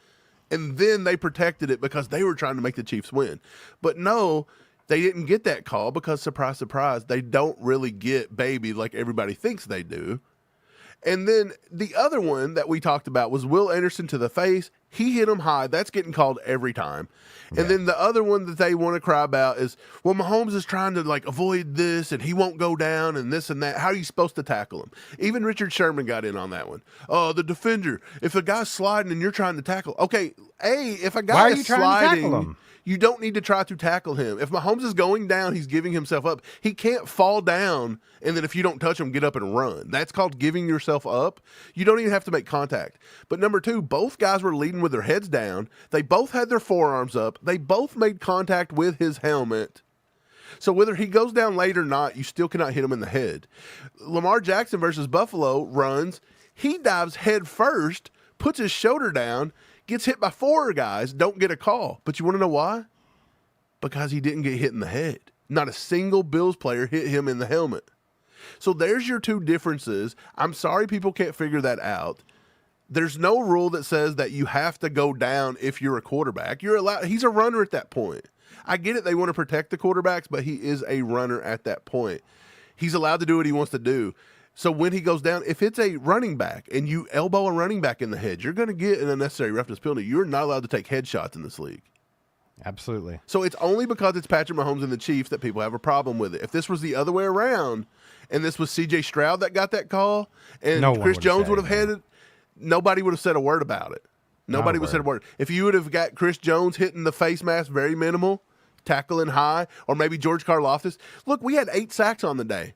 And then they protected it because they were trying to make the Chiefs win. But no, they didn't get that call because, surprise, surprise, they don't really get baby like everybody thinks they do. And then the other one that we talked about was Will Anderson to the face. He hit him high. That's getting called every time. And then the other one that they want to cry about is, well, Mahomes is trying to avoid this and he won't go down and this and that. How are you supposed to tackle him? Even Richard Sherman got in on that one. Oh, the defender. If a guy's sliding and you're trying to tackle, okay, if a guy Why are is you trying to tackle sliding, him? you don't need to try to tackle him. If Mahomes is going down, he's giving himself up. He can't fall down and then if you don't touch him, get up and run. That's called giving yourself up. You don't even have to make contact. But number two, both guys were leading with their heads down. They both had their forearms up. They both made contact with his helmet. So whether he goes down late or not, you still cannot hit him in the head. Lamar Jackson versus Buffalo runs. He dives head first, puts his shoulder down, gets hit by four guys, don't get a call. But you want to know why? Because he didn't get hit in the head. Not a single Bills player hit him in the helmet. So there's your two differences. I'm sorry people can't figure that out. There's no rule that says that you have to go down if you're a quarterback. You're allowed. He's a runner at that point. I get it. They want to protect the quarterbacks, but he is a runner at that point. He's allowed to do what he wants to do. So when he goes down, if it's a running back and you elbow a running back in the head, you're going to get an unnecessary roughness penalty. You're not allowed to take headshots in this league. Absolutely. So it's only because it's Patrick Mahomes and the Chiefs that people have a problem with it. If this was the other way around and this was C.J. Stroud that got that call, and No one Chris would've Jones said would have had anything. it, nobody would have said a word about it. Nobody would have said a word. If you would have got Chris Jones hitting the face mask very minimal, tackling high, or maybe George Karlaftis. Look, we had 8 sacks on the day.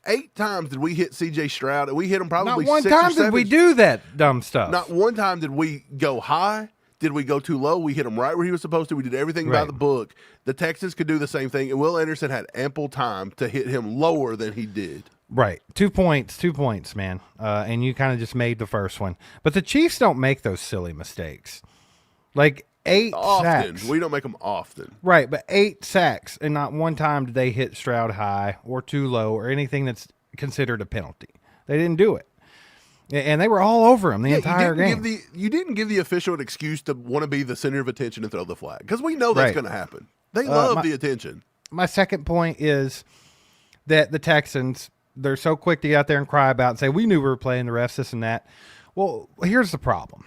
8 times did we hit C.J. Stroud, and we hit him probably Not one 6 or time 7. did we do that dumb stuff. Not one time did we go high. Did we go too low? We hit him right where he was supposed to. We did everything by Right. the book. The Texans could do the same thing, and Will Anderson had ample time to hit him lower than he did. Right. 2 points, man. And you kind of just made the first one. But the Chiefs don't make those silly mistakes. Like 8 Often. sacks. We don't make them often. Right, but 8 sacks, and not one time did they hit Stroud high or too low or anything that's considered a penalty. They didn't do it. And they were all over him the entire game. You didn't give the official an excuse to want to be the center of attention and throw the flag, because we know that's Right. going to happen. They love the attention. My second point is that the Texans, they're so quick to get out there and cry about and say, we knew we were playing the refs, this and that. Well, here's the problem.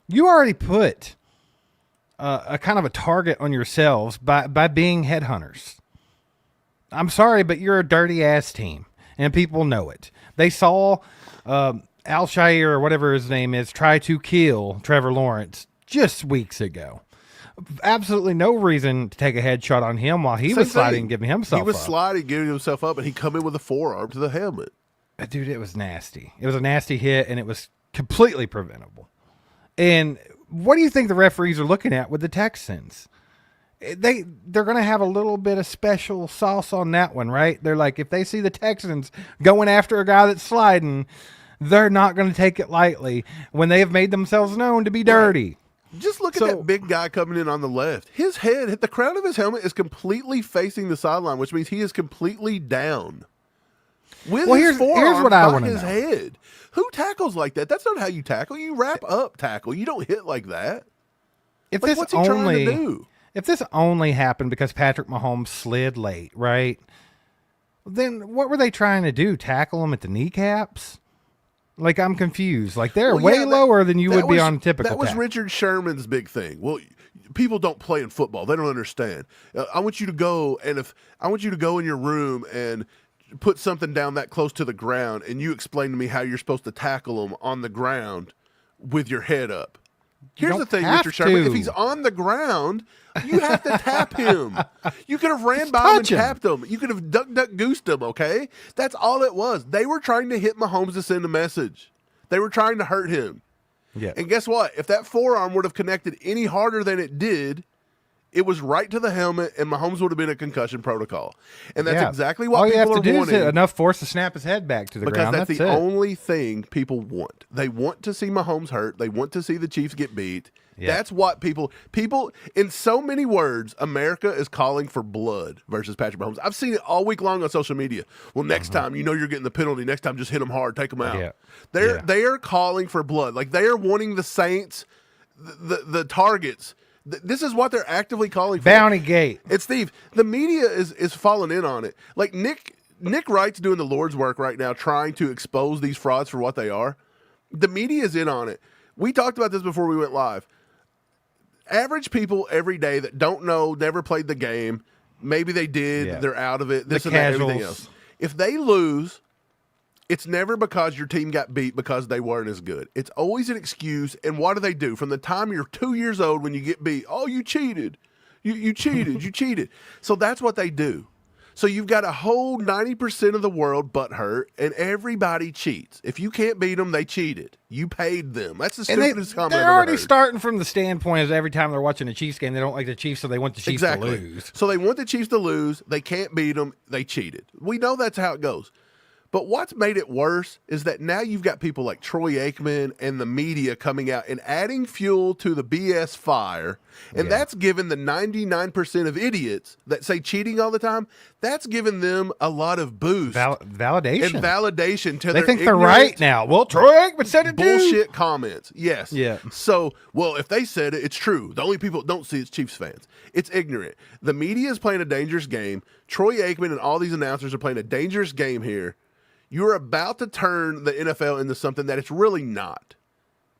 You already put a kind of a target on yourselves by being headhunters. I'm sorry, but you're a dirty-ass team, and people know it. They saw Al-Shire, or whatever his name is, try to kill Trevor Lawrence just weeks ago. Absolutely no reason to take a headshot on him while he Same was sliding thing. and giving himself He was up. sliding, giving himself up, and he come in with a forearm to the helmet. Dude, it was nasty. It was a nasty hit, and it was completely preventable. And what do you think the referees are looking at with the Texans? They're going to have a little bit of special sauce on that one, right? They're like, if they see the Texans going after a guy that's sliding, they're not going to take it lightly when they have made themselves known to be dirty. Just look at that big guy coming in on the left. His head, the crown of his helmet is completely facing the sideline, which means he is completely down. With his forearm here's what I by want to his know. head. Who tackles like that? That's not how you tackle. You wrap up tackle. You don't hit like that. If Like, this what's he trying to do? If this only happened because Patrick Mahomes slid late, right? Then what were they trying to do? Tackle him at the kneecaps? Like, I'm confused. Like, they're Well, way yeah, lower than you would be was- on a typical That was tackle. Richard Sherman's big thing. Well, people don't play in football. They don't understand. I want you to go, and I want you to go in your room and put something down that close to the ground, and you explain to me how you're supposed to tackle them on the ground with your head up. Here's the don't thing, have Richard Sherman. to. If he's on the ground, you have to tap him. You could have ran Just by him and touch him. tapped him. You could have duck goosed him, okay? That's all it was. They were trying to hit Mahomes to send a message. They were trying to hurt him. Yeah. And guess what? If that forearm would have connected any harder than it did, it was right to the helmet, and Mahomes would have been a concussion protocol. And that's Yeah. exactly what all you people have to are do wanting. is hit enough force to snap his head back to the Because ground. that's the it. only thing people want. They want to see Mahomes hurt. They want to see the Chiefs get beat. Yeah. That's what people, in so many words, America is calling for blood versus Patrick Mahomes. I've seen it all week long on social media. Well, next time, you know you're getting the penalty. Next time, just hit them hard, take them out. Yeah. They are calling for blood. Like, they are wanting the Saints, the targets. This is what they're actively calling for. Bounty Gate. And Steve, the media is falling in on it. Like Nick Wright's doing the Lord's work right now, trying to expose these frauds for what they are. The media is in on it. We talked about this before we went live. Average people every day that don't know, never played the game, maybe they did, Yeah. they're out of it, The this and that, everything casuals. else. If they lose, it's never because your team got beat because they weren't as good. It's always an excuse. And what do? From the time you're 2 years old when you get beat, oh, you cheated. You cheated. You cheated. So that's what they do. So you've got a whole 90% of the world butthurt, and everybody cheats. If you can't beat them, they cheated. You paid them. That's the And stupidest comment I've they're ever already heard. starting from the standpoint of every time they're watching a Chiefs game, they don't like the Chiefs, so they want the Chiefs to lose. So they want the Chiefs to lose. They can't beat them. They cheated. We know that's how it goes. But what's made it worse is that now you've got people like Troy Aikman and the media coming out and adding fuel to the BS fire. And that's given the 99% of idiots that say cheating all the time, that's given them a lot of boost Validation. and validation to They their think they're ignorant, right now. Well, Troy Aikman said it too. bullshit comments. Yes. Yeah. So, well, if they said it, it's true. The only people that don't see it's Chiefs fans. It's ignorant. The media is playing a dangerous game. Troy Aikman and all these announcers are playing a dangerous game here. You're about to turn the NFL into something that it's really not.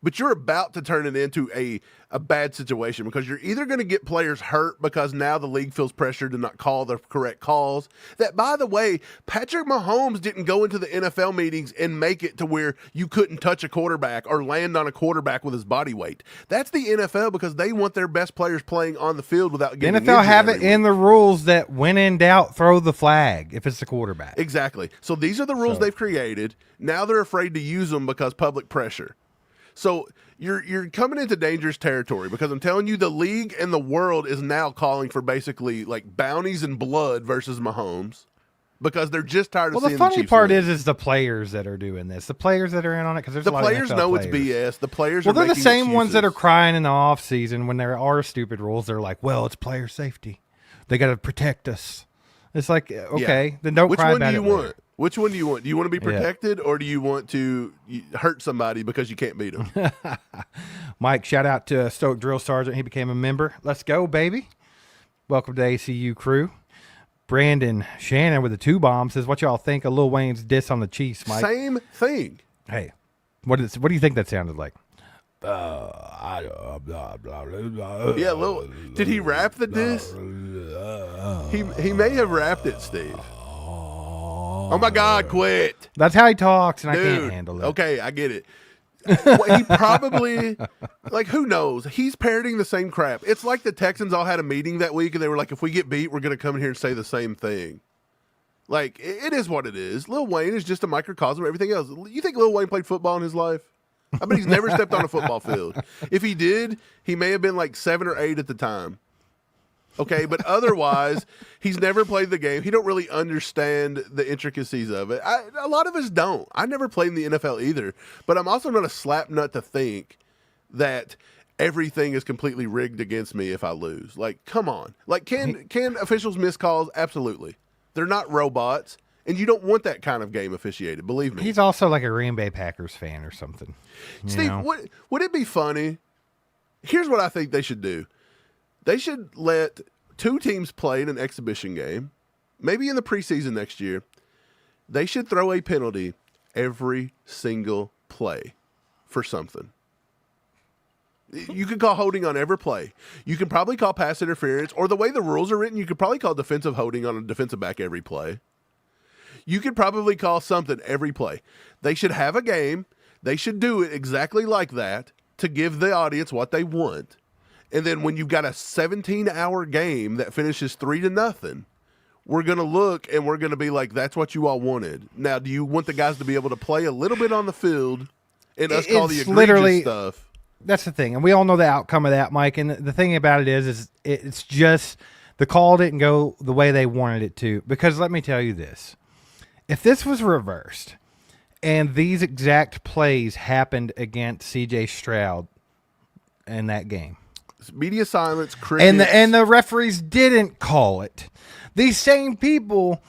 But you're about to turn it into a bad situation because you're either going to get players hurt because now the league feels pressured to not call the correct calls. That, by the way, Patrick Mahomes didn't go into the NFL meetings and make it to where you couldn't touch a quarterback or land on a quarterback with his body weight. That's the NFL because they want their best players playing on the field without getting injured. NFL have it in the rules that when in doubt, throw the flag if it's the quarterback. Exactly. So these are the rules they've created. Now they're afraid to use them because public pressure. So you're coming into dangerous territory because I'm telling you, the league and the world is now calling for basically like bounties and blood versus Mahomes because they're just tired of seeing the Chiefs. Well, the funny part is the players that are doing this, the players that are in on it, because there's the a lot of players NFL know players. It's BS. The players well, are they're the making same ones that are excuses. crying in the off season when there are stupid rules. They're like, well, it's player safety. They got to protect us. It's like, okay, then don't cry about it. Which one do you want? Which one do you want? Do you want to be protected or do you want to hurt somebody because you can't beat them? Mike, shout out to Stoke Drill Sergeant. He became a member. Let's go, baby. Welcome to ACU crew. Brandon Shannon with the 2 bombs says, what y'all think of Lil Wayne's diss on the Chiefs, Mike? Same thing. Hey, what do you think that sounded like? Yeah, did he rap the diss? He may have rapped it, Steve. Oh my God, quit. That's how he talks, and Dude, I can't handle it. Okay, I get it. Well, he probably, like, who knows? He's parroting the same crap. It's like the Texans all had a meeting that week, and they were like, if we get beat, we're going to come in here and say the same thing. Like, it is what it is. Lil Wayne is just a microcosm of everything else. You think Lil Wayne played football in his life? I bet he's never stepped on a football field. If he did, he may have been like 7 or 8 at the time. Okay, but otherwise, he's never played the game. He don't really understand the intricacies of it. A lot of us don't. I never played in the NFL either, but I'm also not a slap nut to think that everything is completely rigged against me if I lose. Like, come on. Like, can officials miss calls? Absolutely. They're not robots, and you don't want that kind of game officiated, believe me. He's also like a Green Bay Packers fan or something. Steve, would it be funny? Here's what I think they should do. They should let 2 teams play in an exhibition game, maybe in the preseason next year. They should throw a penalty every single play for something. You could call holding on every play. You can probably call pass interference, or the way the rules are written, you could probably call defensive holding on a defensive back every play. You could probably call something every play. They should have a game. They should do it exactly like that to give the audience what they want. And then when you've got a 17-hour game that finishes 3-0, we're going to look and we're going to be like, that's what you all wanted. Now, do you want the guys to be able to play a little bit on the field and us call the egregious stuff? That's the thing. And we all know the outcome of that, Mike. And the thing about it is it's just the call didn't go the way they wanted it to. Because let me tell you this. If this was reversed and these exact plays happened against C.J. Stroud in that game, media silence, critics. And the referees didn't call it, these same people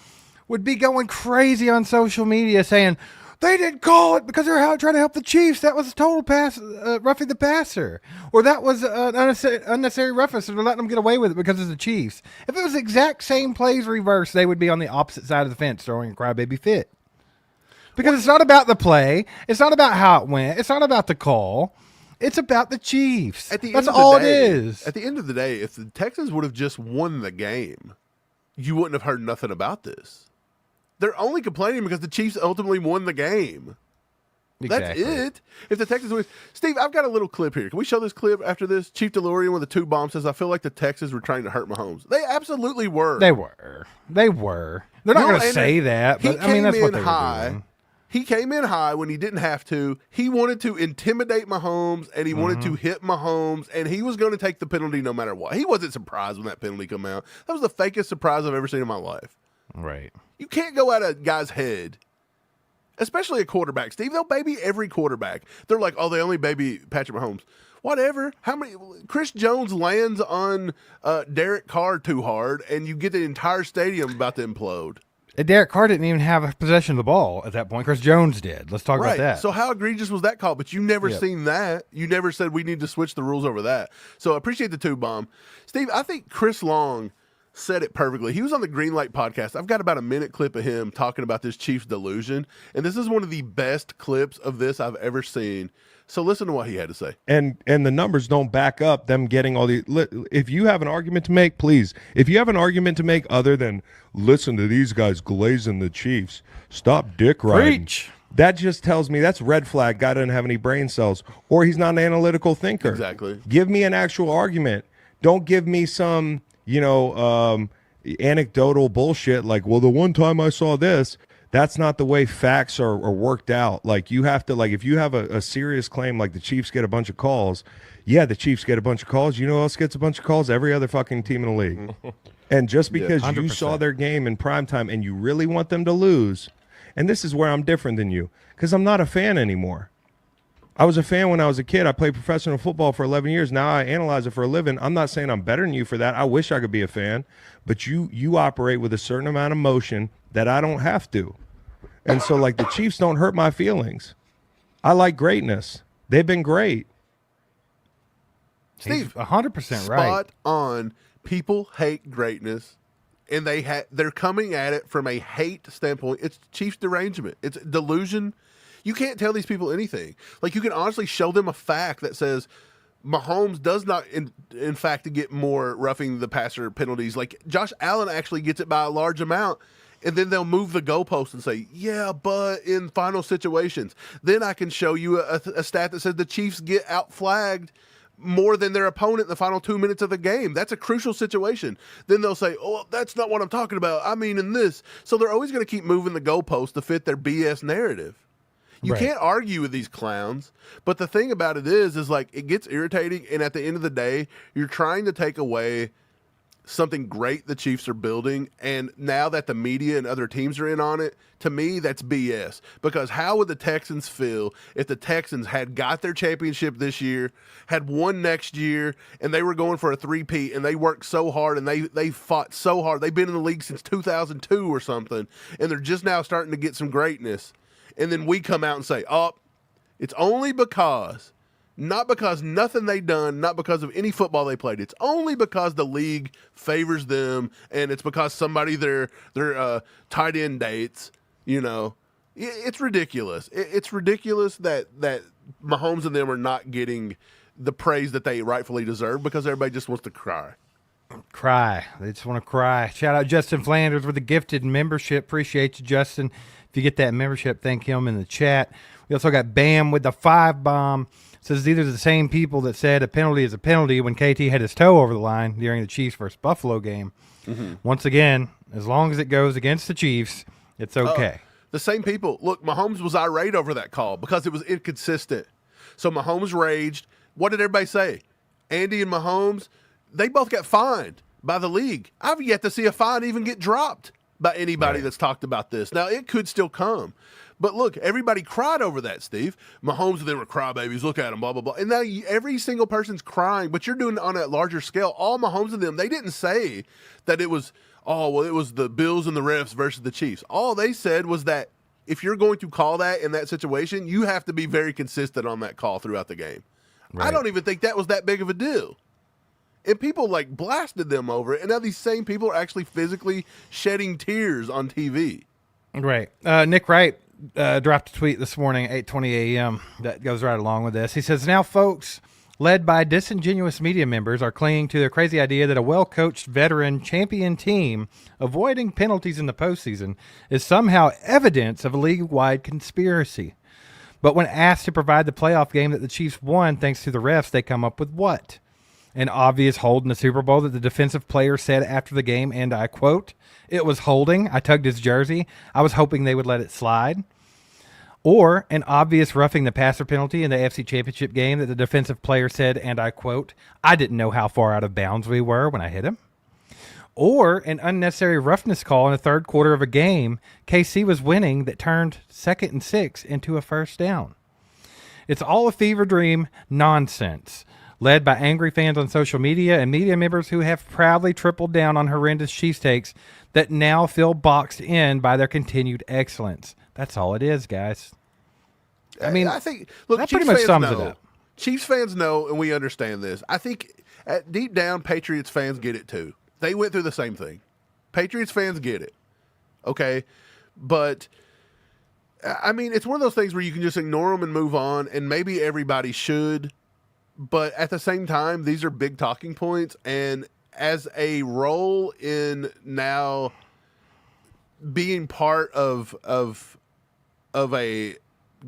would be going crazy on social media saying they didn't call it because they're trying to help the Chiefs. That was a total pass, roughing the passer, or that was an unnecessary reference, and they're letting them get away with it because of the Chiefs. If it was the exact same plays reversed, they would be on the opposite side of the fence throwing a crybaby fit. Because it's not about the play, it's not about how it went, it's not about the call. It's about the Chiefs. That's all it is. At the end of the day, if the Texans would have just won the game, you wouldn't have heard nothing about this. They're only complaining because the Chiefs ultimately won the game. Exactly. That's it. If the Texans win. Steve, I've got a little clip here. Can we show this clip after this? Chief DeLorean with the 2 bombs says, I feel like the Texans were trying to hurt Mahomes. They absolutely were. They were. They're not going to say that, but I mean, that's what they were doing. He came in high when he didn't have to. He wanted to intimidate Mahomes, and he wanted to hit Mahomes, and he was going to take the penalty no matter what. He wasn't surprised when that penalty came out. That was the fakest surprise I've ever seen in my life. Right. You can't go at a guy's head, especially a quarterback. Steve, they'll baby every quarterback. They're like, oh, they only baby Patrick Mahomes. Whatever. How many? Chris Jones lands on Derek Carr too hard, and you get the entire stadium about to implode. Derek Carr didn't even have a possession of the ball at that point. Chris Jones did. Let's talk about that. So how egregious was that call? But you never seen that. You never said we need to switch the rules over that. So I appreciate the 2 bomb. Steve, I think Chris Long said it perfectly. He was on the Greenlight podcast. I've got about a minute clip of him talking about this Chiefs delusion. And this is one of the best clips of this I've ever seen. So listen to what he had to say. And the numbers don't back up them getting all the. If you have an argument to make, please. If you have an argument to make other than listen to these guys glazing the Chiefs, stop dick riding. Preach. That just tells me that's red flag. Guy doesn't have any brain cells, or he's not an analytical thinker. Exactly. Give me an actual argument. Don't give me some, anecdotal bullshit like, well, the one time I saw this. That's not the way facts are worked out. Like, you have to, like, if you have a serious claim, like the Chiefs get a bunch of calls, yeah, the Chiefs get a bunch of calls. You know who else gets a bunch of calls? Every other fucking team in the league. And just because you saw their game in primetime and you really want them to lose, and this is where I'm different than you, because I'm not a fan anymore. I was a fan when I was a kid. I played professional football for 11 years. Now I analyze it for a living. I'm not saying I'm better than you for that. I wish I could be a fan. But you operate with a certain amount of emotion that I don't have to. And so, like, the Chiefs don't hurt my feelings. I like greatness. They've been great. Steve, 100% right. Spot on. People hate greatness, and they're coming at it from a hate standpoint. It's Chiefs derangement. It's delusion. You can't tell these people anything. Like, you can honestly show them a fact that says Mahomes does not, in fact, get more roughing the passer penalties. Like, Josh Allen actually gets it by a large amount. And then they'll move the goalpost and say, yeah, but in final situations. Then I can show you a stat that says the Chiefs get outflagged more than their opponent in the final 2 minutes of the game. That's a crucial situation. Then they'll say, oh, that's not what I'm talking about. I mean in this. So they're always going to keep moving the goalpost to fit their BS narrative. You can't argue with these clowns. But the thing about it is like, it gets irritating. And at the end of the day, you're trying to take away something great the Chiefs are building, and now that the media and other teams are in on it, to me, that's BS. Because how would the Texans feel if the Texans had got their championship this year, had won next year, and they were going for a three-peat, and they worked so hard, and they fought so hard. They've been in the league since 2002 or something, and they're just now starting to get some greatness. And then we come out and say, oh, it's only because... Not because nothing they done, not because of any football they played. It's only because the league favors them, and it's because somebody their tight end dates. It's ridiculous. It's ridiculous that Mahomes and them are not getting the praise that they rightfully deserve because everybody just wants to cry. They just want to cry. Shout out Justin Flanders with a gifted membership. Appreciate you, Justin. If you get that membership, thank him in the chat. We also got Bam with the 5-bomb. Says these are the same people that said a penalty is a penalty when KT had his toe over the line during the Chiefs versus Buffalo game. Mm-hmm. Once again, as long as it goes against the Chiefs, it's okay. The same people. Look, Mahomes was irate over that call because it was inconsistent. So Mahomes raged. What did everybody say? Andy and Mahomes, they both got fined by the league. I've yet to see a fine even get dropped by anybody that's talked about this. Now, it could still come. But look, everybody cried over that, Steve. Mahomes and them were crybabies. Look at them, blah, blah, blah. And now every single person's crying, but you're doing it on a larger scale. All Mahomes and them, they didn't say that it was, it was the Bills and the refs versus the Chiefs. All they said was that if you're going to call that in that situation, you have to be very consistent on that call throughout the game. Right. I don't even think that was that big of a deal. And people, blasted them over it. And now these same people are actually physically shedding tears on TV. Right. Nick Wright dropped a tweet this morning at 8:20 a.m. that goes right along with this. He says, now folks led by disingenuous media members are clinging to their crazy idea that a well-coached veteran champion team avoiding penalties in the postseason is somehow evidence of a league-wide conspiracy. But when asked to provide the playoff game that the Chiefs won thanks to the refs, they come up with what? An obvious hold in the Super Bowl that the defensive player said after the game, and I quote, "It was holding. I tugged his jersey. I was hoping they would let it slide." Or an obvious roughing the passer penalty in the AFC Championship game that the defensive player said, and I quote, "I didn't know how far out of bounds we were when I hit him." Or an unnecessary roughness call in the third quarter of a game KC was winning that turned 2nd and 6 into a first down. It's all a fever dream nonsense, led by angry fans on social media and media members who have proudly tripled down on horrendous Chiefs takes that now feel boxed in by their continued excellence. That's all it is, guys. I mean, I think, look, that Chiefs pretty much fans sums know. it up. Chiefs fans know, and we understand this. I think deep down, Patriots fans get it too. They went through the same thing. Patriots fans get it. Okay? But I mean, it's one of those things where you can just ignore them and move on, and maybe everybody should. But at the same time, these are big talking points, and as a role in now being part of a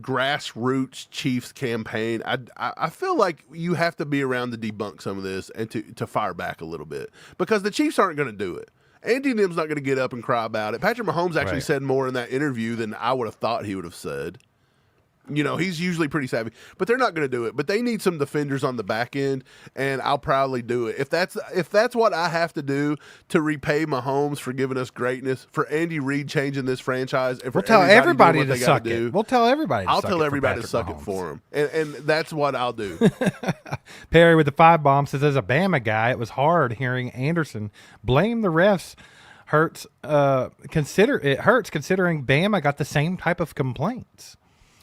grassroots Chiefs campaign, I feel like you have to be around to debunk some of this and to fire back a little bit, because the Chiefs aren't going to do it. Andy and them's not going to get up and cry about it. Patrick Mahomes actually said more in that interview than I would have thought he would have said. You know, he's usually pretty savvy, but they're not going to do it. But they need some defenders on the back end, and I'll proudly do it. If that's what I have to do to repay Mahomes for giving us greatness, for Andy Reid changing this franchise, and for We'll tell everybody doing what to they gotta suck do, it. We'll tell everybody. I'll tell everybody to suck it for him, and that's what I'll do. Perry with the 5 bomb says, as a Bama guy, it was hard hearing Anderson blame the refs. Hurts considering Bama got the same type of complaints.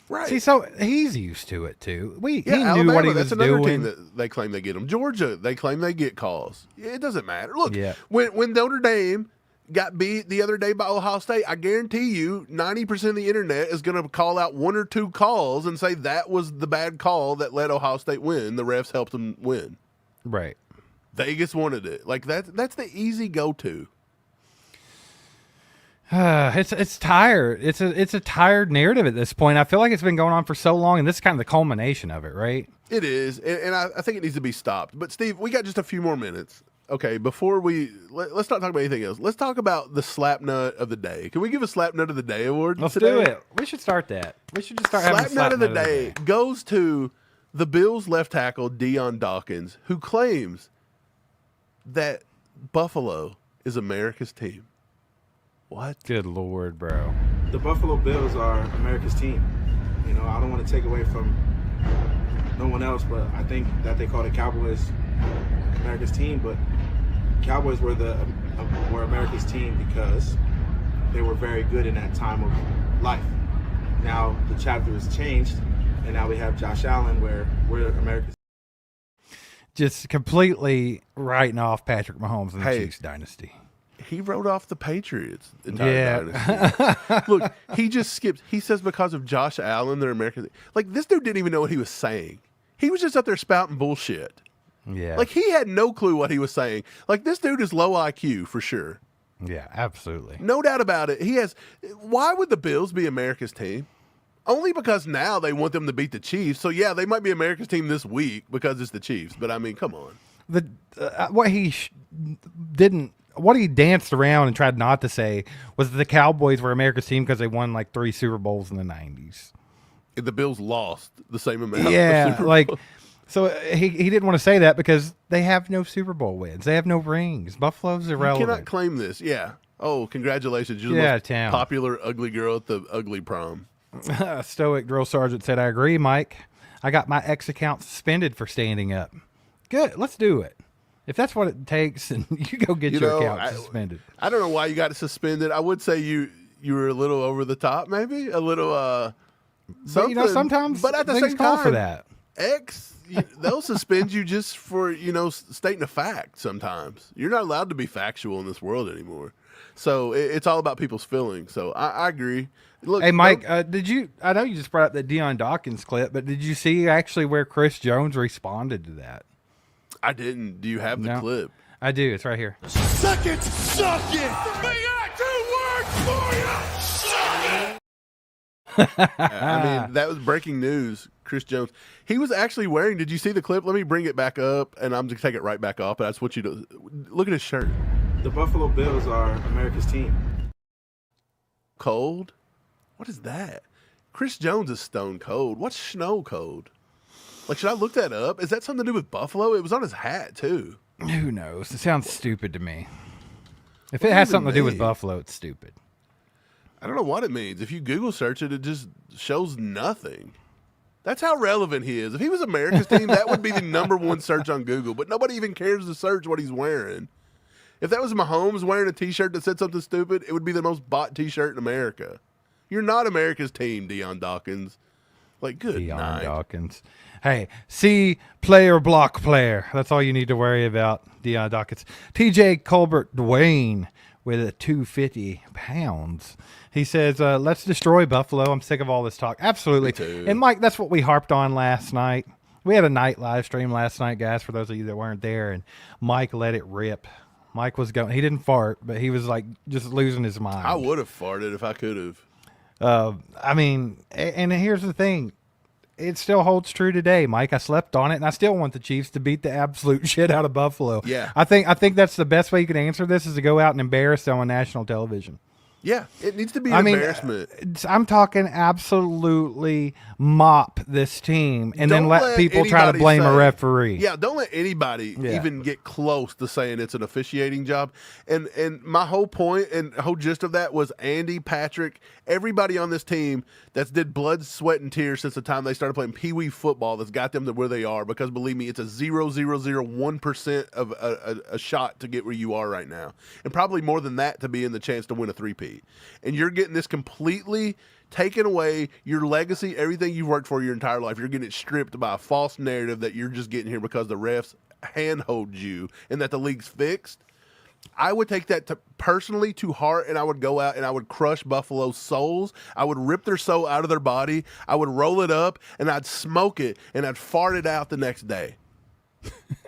Right. See, so he's used to it too. He Alabama, knew what he that's was another doing. team that they claim they get them. Georgia, they claim they get calls. It doesn't matter. Look, Yeah. when Notre Dame got beat the other day by Ohio State, I guarantee you 90% of the internet is going to call out 1 or 2 calls and say that was the bad call that let Ohio State win. The refs helped them win. Right. Vegas wanted it. Like that's the easy go-to. It's tired. It's a tired narrative at this point. I feel like it's been going on for so long, and this is kind of the culmination of it, right? It is, and I think it needs to be stopped. But Steve, we got just a few more minutes. Okay, before let's not talk about anything else. Let's talk about the slap nut of the day. Can we give a slap nut of the day award? Let's today? do it. We should start that. We should just start having Slap nut of the day goes to the Bills left tackle Dion Dawkins, who claims that Buffalo is America's team. What? Good Lord, bro. The Buffalo Bills are America's team. You know, I don't want to take away from no one else, but I think that they call the Cowboys America's team. But Cowboys were were America's team because they were very good in that time of life. Now the chapter has changed, and now we have Josh Allen, where we're America's. Just completely writing off Patrick Mahomes and the Chiefs dynasty. He wrote off the Patriots' entire dynasty. Look, he just skips. He says because of Josh Allen, they're American. Like, this dude didn't even know what he was saying. He was just up there spouting bullshit. Yeah. Like, he had no clue what he was saying. Like, this dude is low IQ for sure. Yeah, absolutely. No doubt about it. He has. Why would the Bills be America's team? Only because now they want them to beat the Chiefs. So, yeah, they might be America's team this week because it's the Chiefs. But, I mean, come on. What he danced around and tried not to say was that the Cowboys were America's team because they won like 3 Super Bowls in the 90s. The Bills lost the same amount. Yeah, of Super like, Bowls. so he didn't want to say that because they have no Super Bowl wins. They have no rings. Buffalo's irrelevant. You cannot claim this. Yeah. Oh, congratulations. You're the most popular ugly girl at the ugly prom. Stoic drill sergeant said, I agree, Mike. I got my X account suspended for standing up. Good. Let's do it. If that's what it takes, then you go get your account suspended. I don't know why you got it suspended. I would say you were a little over the top, maybe a little something. But, sometimes, but at the things same call time, for that. They'll suspend you just for stating a fact. Sometimes you're not allowed to be factual in this world anymore. So it's all about people's feelings. So I agree. Look, hey, Mike, did you? I know you just brought up that Dion Dawkins clip, but did you see actually where Chris Jones responded to that? I didn't. Do you have the clip? I do. It's right here. Suck it! Suck it! We got 2 words for you! Suck it! I mean, that was breaking news. Chris Jones. He was actually wearing, did you see the clip? Let me bring it back up, and I'm going to take it right back off, but I just want you to look at his shirt. The Buffalo Bills are America's team. Cold? What is that? Chris Jones is stone cold. What's snow cold? Like, should I look that up? Is that something to do with Buffalo? It was on his hat, too. Who knows? It sounds stupid to me. If it has something to do with Buffalo, it's stupid. I don't know what it means. If you Google search it, it just shows nothing. That's how relevant he is. If he was America's team, that would be the #1 search on Google. But nobody even cares to search what he's wearing. If that was Mahomes wearing a T-shirt that said something stupid, it would be the most bought T-shirt in America. You're not America's team, Dion Dawkins. Like, good Dion night. Dawkins. Hey, see player, block player. That's all you need to worry about, Dion Dawkins. TJ Colbert Dwayne with 250 pounds. He says, let's destroy Buffalo. I'm sick of all this talk. Absolutely. Me too. And, Mike, that's what we harped on last night. We had a night live stream last night, guys, for those of you that weren't there, and Mike let it rip. Mike was going – he didn't fart, but he was, like, just losing his mind. I would have farted if I could have. I mean, and here's the thing. It still holds true today, Mike. I slept on it, and I still want the Chiefs to beat the absolute shit out of Buffalo. Yeah. I think that's the best way you can answer this is to go out and embarrass them on national television. Yeah, it needs to be an embarrassment. I'm talking absolutely mop this team and then let people try to anybody blame a say- referee. Yeah, don't let anybody even get close to saying it's an officiating job. And my whole point and whole gist of that was Andy, Patrick, everybody on this team that's did blood, sweat, and tears since the time they started playing Pee Wee football that's got them to where they are. Because believe me, it's a 0.001% of a shot to get where you are right now, and probably more than that to be in the chance to win a three-peat. And you're getting this completely taken away, your legacy, everything you've worked for your entire life. You're getting it stripped by a false narrative that you're just getting here because the refs handhold you and that the league's fixed. I would take that personally to heart, and I would go out and I would crush Buffalo's souls. I would rip their soul out of their body. I would roll it up, and I'd smoke it, and I'd fart it out the next day.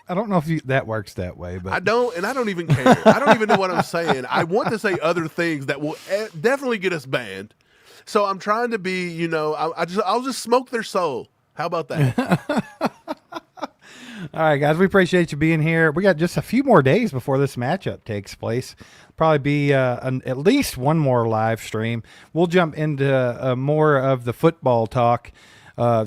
I don't know if that works that way, but I don't even care. I don't even know what I'm saying. I want to say other things that will definitely get us banned. So I'm trying to be, I'll just smoke their soul. How about that? All right, guys, we appreciate you being here. We got just a few more days before this matchup takes place. Probably be at least one more live stream. We'll jump into more of the football talk,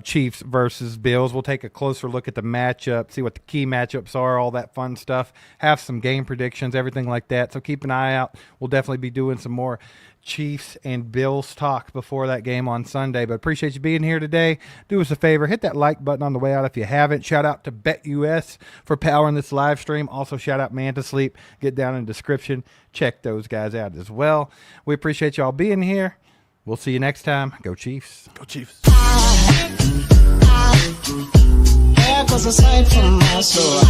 Chiefs versus Bills. We'll take a closer look at the matchup, see what the key matchups are, all that fun stuff, have some game predictions, everything like that. So keep an eye out. We'll definitely be doing some more Chiefs and Bills talk before that game on Sunday. But appreciate you being here today. Do us a favor, hit that like button on the way out if you haven't. Shout out to BetUS for powering this live stream. Also shout out Man to Sleep. Get down in the description. Check those guys out as well. We appreciate y'all being here. We'll see you next time. Go Chiefs. Go Chiefs. There goes a sight from my soul.